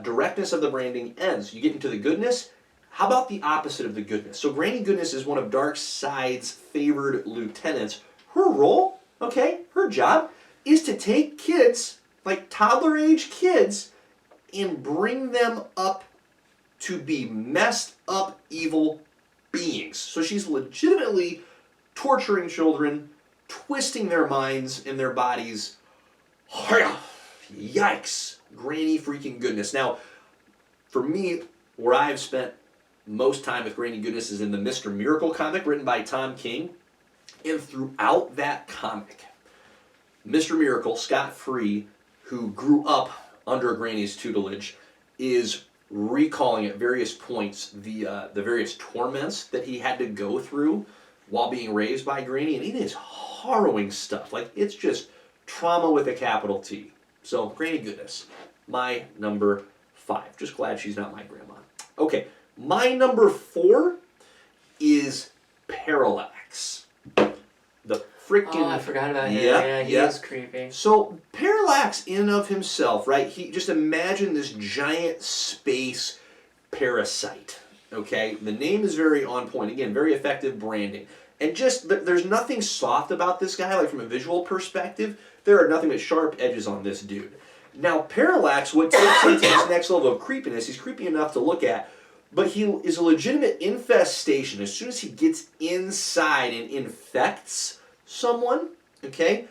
directness of the branding ends. You get into the goodness. How about the opposite of the goodness? So Granny Goodness is one of Darkseid's favored lieutenants. Her role, okay, her job, is to take kids, like toddler-age kids, and bring them up to be messed up evil beings. So she's legitimately torturing children, twisting their minds and their bodies. Yikes. Granny freaking Goodness. Now, for me, where I've spent most time with Granny Goodness is in the Mr. Miracle comic written by Tom King. And throughout that comic, Mr. Miracle, Scott Free, who grew up under Granny's tutelage, is recalling at various points the various torments that he had to go through while being raised by Granny, and it is harrowing stuff. Like, it's just trauma with a capital T. So, Granny Goodness, my number 5. Just glad she's not my grandma. Okay, my number 4 is Parallax. The freaking... Oh, I forgot about him. Yeah, he is creepy. So, Parallax in and of himself, right? Just imagine this giant space parasite, okay? The name is very on point. Again, very effective branding. And just, there's nothing soft about this guy, like from a visual perspective. There are nothing but sharp edges on this dude. Now, Parallax, what takes him to this next level of creepiness, he's creepy enough to look at, but he is a legitimate infestation. As soon as he gets inside and infects someone, okay,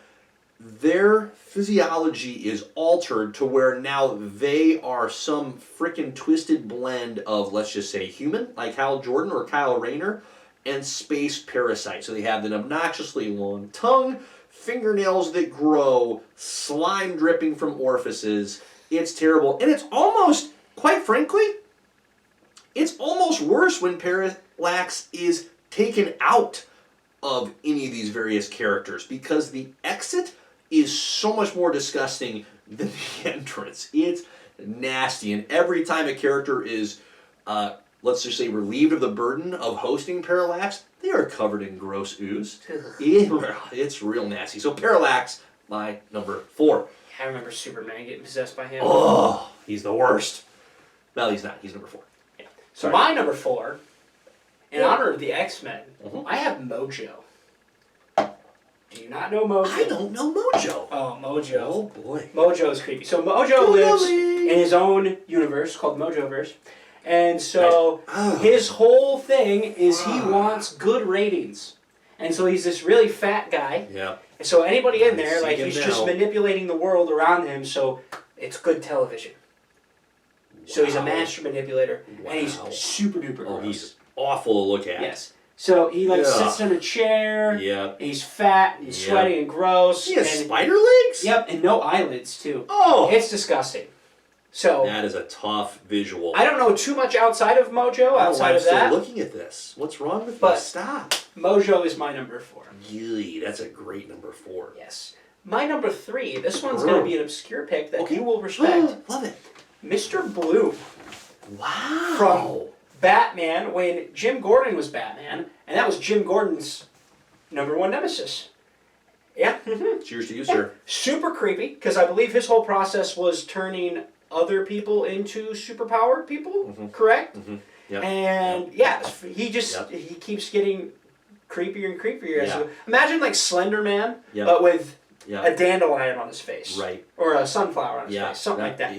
their physiology is altered to where now they are some frickin' twisted blend of, let's just say, human, like Hal Jordan or Kyle Rayner, and space parasite. So they have an obnoxiously long tongue, fingernails that grow, slime dripping from orifices. It's terrible. And it's almost, quite frankly, it's almost worse when Parallax is taken out of any of these various characters, because the exit is so much more disgusting than the entrance. It's nasty, and every time a character is, let's just say, relieved of the burden of hosting Parallax, they are covered in gross ooze. It's real nasty. So Parallax, my number 4. I remember Superman getting possessed by him. Oh, he's the worst. No, he's not. He's number 4. Yeah. So my number 4, in honor of the X-Men, I have Mojo. Do you not know Mojo? I don't know Mojo. Oh, Mojo. Oh, boy. Mojo is creepy. So Mojo lives in his own universe called Mojoverse. And so his whole thing is he wants good ratings. And so he's this really fat guy. Yeah. And so anybody in there, like, he's now. just manipulating the world around him so it's good television. Wow. So he's a master manipulator. Wow. And he's super duper gross. He's awful to look at. Yes. So he like Yeah. sits in a chair. Yeah. And he's fat and sweaty and gross. He has and, spider legs? Yep, and no eyelids too. Oh! It's disgusting. So That is a tough visual. I don't know too much outside of Mojo. I don't know why Outside I'm of that, still looking at this. What's wrong with But- this? Stop. Mojo is my number 4. Yee, that's a great number 4. Yes. My number 3. This one's going to be an obscure pick that you will respect. Love it. Mr. Bloom Wow. from Batman when Jim Gordon was Batman, and that was Jim Gordon's number 1 nemesis. Yeah. Cheers to you, sir. Super creepy because I believe his whole process was turning other people into superpowered people. Correct. Yep. And he just he keeps getting creepier and creepier. Yeah. Imagine like Slender Man, Yep. but with Yep. a dandelion on his face, Right. or a sunflower on his Yeah. face, something like that.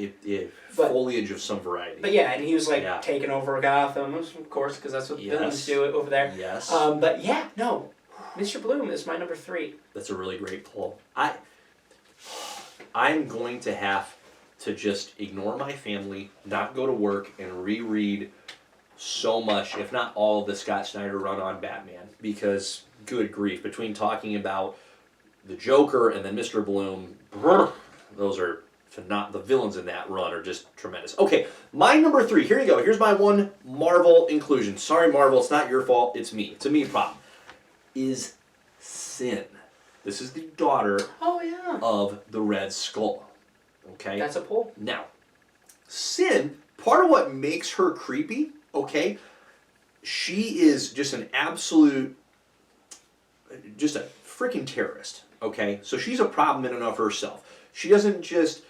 But, foliage of some variety. But yeah, and he was like Yeah. taking over Gotham, of course, because that's what the villains Yes. do over there. Yes. But yeah, no, Mr. Bloom is my number 3. That's a really great pull. I'm going to have to just ignore my family, not go to work, and reread so much, if not all, of the Scott Snyder run on Batman. Because, good grief, between talking about the Joker and then Mr. Bloom, those are not the villains in that run are just tremendous. Okay, my number 3. Here you go. Here's my one Marvel inclusion. Sorry, Marvel, it's not your fault. It's me. It's a me problem. Is Sin. This is the daughter Oh yeah, of the Red Skull. Okay? that's a pull. Now, Sin, part of what makes her creepy, okay, she is just an absolute, just a freaking terrorist, okay? So she's a problem in and of herself. She doesn't just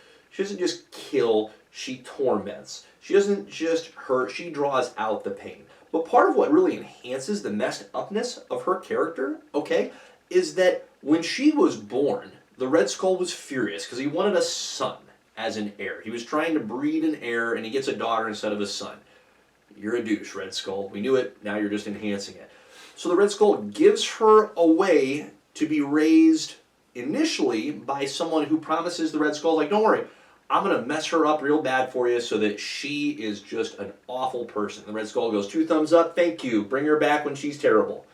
kill, she torments. She doesn't just hurt, she draws out the pain. But part of what really enhances the messed upness of her character, okay, is that when she was born, the Red Skull was furious because he wanted a son as an heir. He was trying to breed an heir, and he gets a daughter instead of a son. You're a douche, Red Skull. We knew it, now you're just enhancing it. So the Red Skull gives her away to be raised initially by someone who promises the Red Skull, like, don't worry, I'm going to mess her up real bad for you so that she is just an awful person. The Red Skull goes, 2 thumbs up, thank you. Bring her back when she's terrible.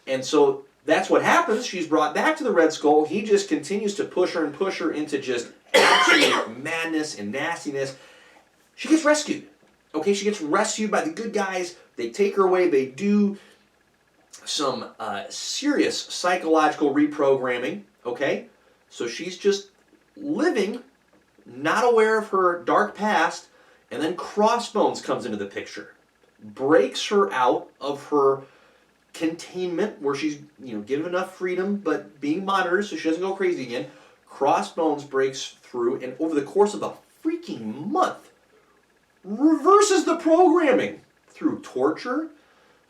And so that's what happens. She's brought back to the Red Skull. He just continues to push her into just absolute madness and nastiness. She gets rescued. Okay, she gets rescued by the good guys. They take her away. They do some serious psychological reprogramming. Okay, so she's just living, not aware of her dark past, and then Crossbones comes into the picture, breaks her out of her containment where she's given enough freedom but being monitored so she doesn't go crazy again. Crossbones breaks through, and over the course of a freaking month reverses the programming through torture,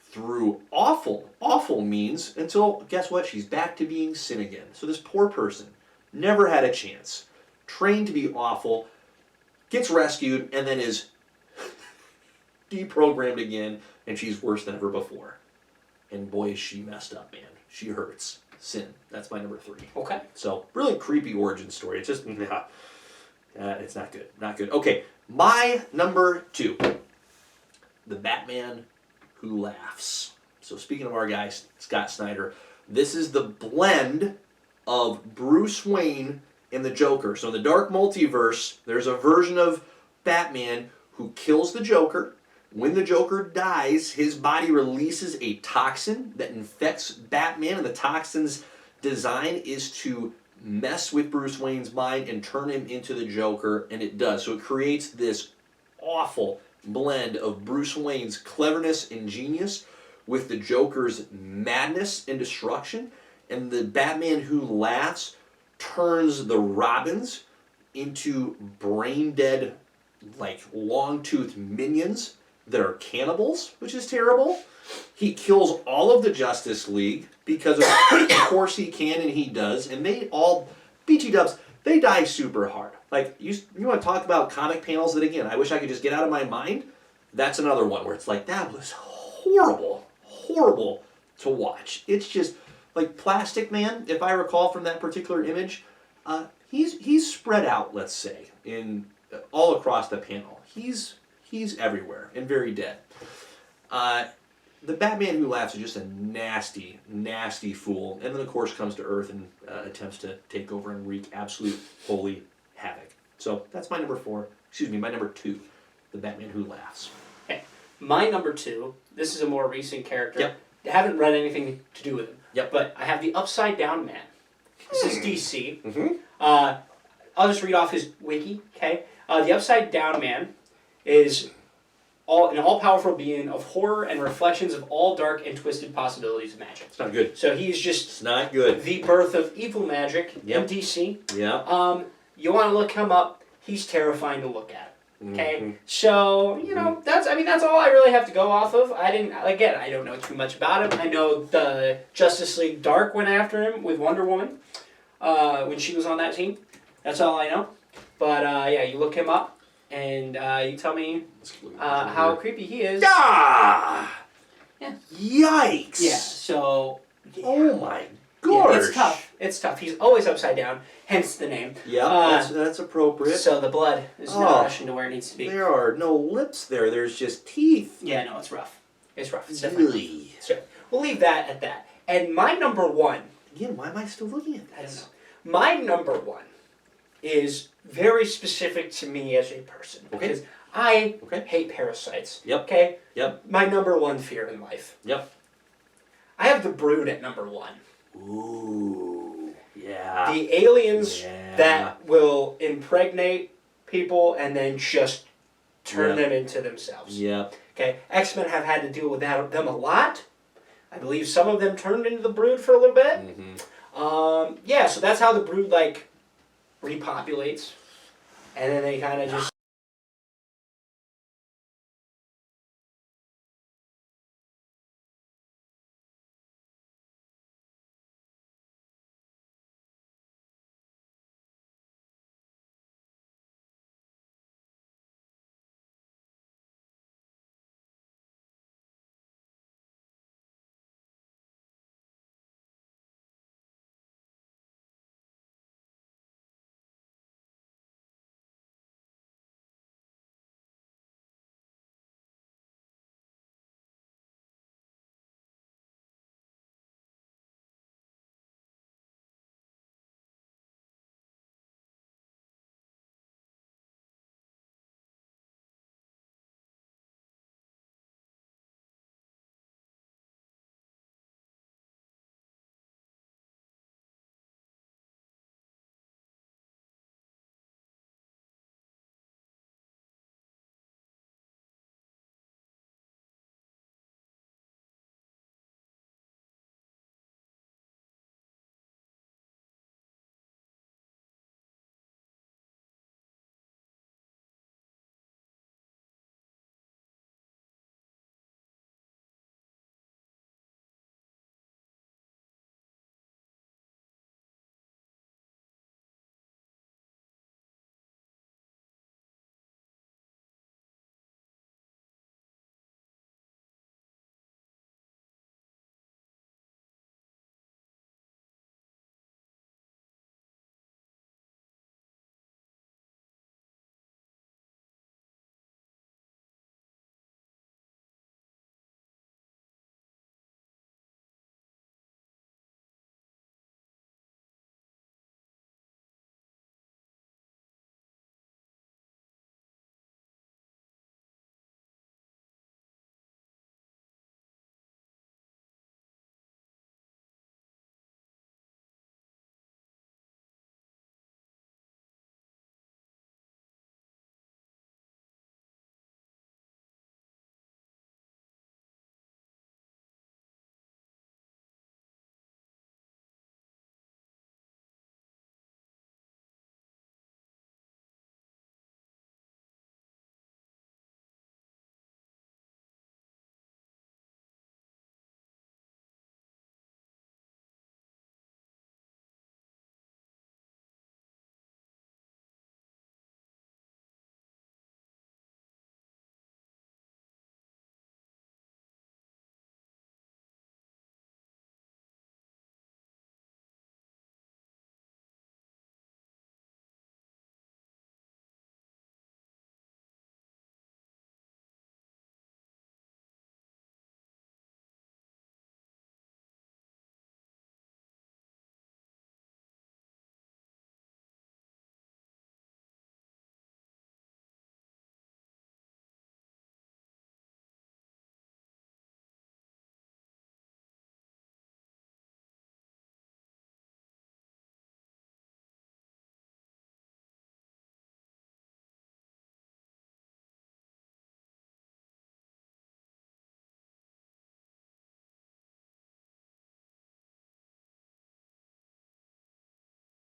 through awful means, until, guess what, she's back to being Sin again. So this poor person never had a chance, trained to be awful, gets rescued, and then is deprogrammed again, and she's worse than ever before. And boy, is she messed up, man. She hurts. Sin. That's my number 3. Okay. So, really creepy origin story. It's just, it's not good. Not good. Okay, my number 2. The Batman Who Laughs. So, speaking of our guy, Scott Snyder, this is the blend of Bruce Wayne and the Joker. So, in the Dark Multiverse, there's a version of Batman who kills the Joker. When the Joker dies, his body releases a toxin that infects Batman, and the toxin's design is to mess with Bruce Wayne's mind and turn him into the Joker, and it does. So it creates this awful blend of Bruce Wayne's cleverness and genius with the Joker's madness and destruction, and the Batman Who Laughs turns the Robins into brain-dead, like long-toothed minions that are cannibals, which is terrible. He kills all of the Justice League because of course he can, and he does. And they all, BT Dubs, they die super hard. Like, you want to talk about comic panels that, again, I wish I could just get out of my mind? That's another one where it's like, that was horrible to watch. It's just, like, Plastic Man, if I recall from that particular image, he's spread out, let's say, in all across the panel. He's everywhere and very dead. The Batman Who Laughs is just a nasty, nasty fool, and then of course comes to Earth and attempts to take over and wreak absolute holy havoc. So that's my number 4. Excuse me, my number 2, the Batman Who Laughs. Okay. My number 2. This is a more recent character. Yep. I haven't read anything to do with him. Yep. But I have the Upside Down Man. This is DC. Mm-hmm. I'll just read off his wiki. Okay. The Upside Down Man is an all-powerful being of horror and reflections of all dark and twisted possibilities of magic. It's not good. So he's just It's not good. the birth of evil magic Yep. in DC. Yeah. You want to look him up. He's terrifying to look at. Okay, Mm-hmm. so that's all I really have to go off of. I don't know too much about him. I know the Justice League Dark went after him with Wonder Woman when she was on that team. That's all I know. But yeah, you look him up and you tell me how creepy he is. Ah! Yeah. Yikes! Yeah. So. Yeah. Oh my Yeah, gosh! it's tough. It's tough. He's always upside down, hence the name. Yeah, that's appropriate. So the blood is not rushing to where it needs to be. There are no lips there. There's just teeth. Yeah, no, it's rough. It's rough. It's definitely rough. Really? So we'll leave that at that. And my number 1. Again, why am I still looking at I don't this? know. My number 1 is very specific to me as a person. Okay. Because I Okay. hate parasites. Yep. Okay? Yep. My number 1 fear in life. Yep. I have the Brood at number 1. Ooh. Yeah. The aliens Yeah. that will impregnate people and then just turn Yeah. them into themselves. Yep. Okay, X-Men have had to deal with them a lot. I believe some of them turned into the Brood for a little bit. Mm-hmm. Yeah, so that's how the Brood repopulates, and then they kind of just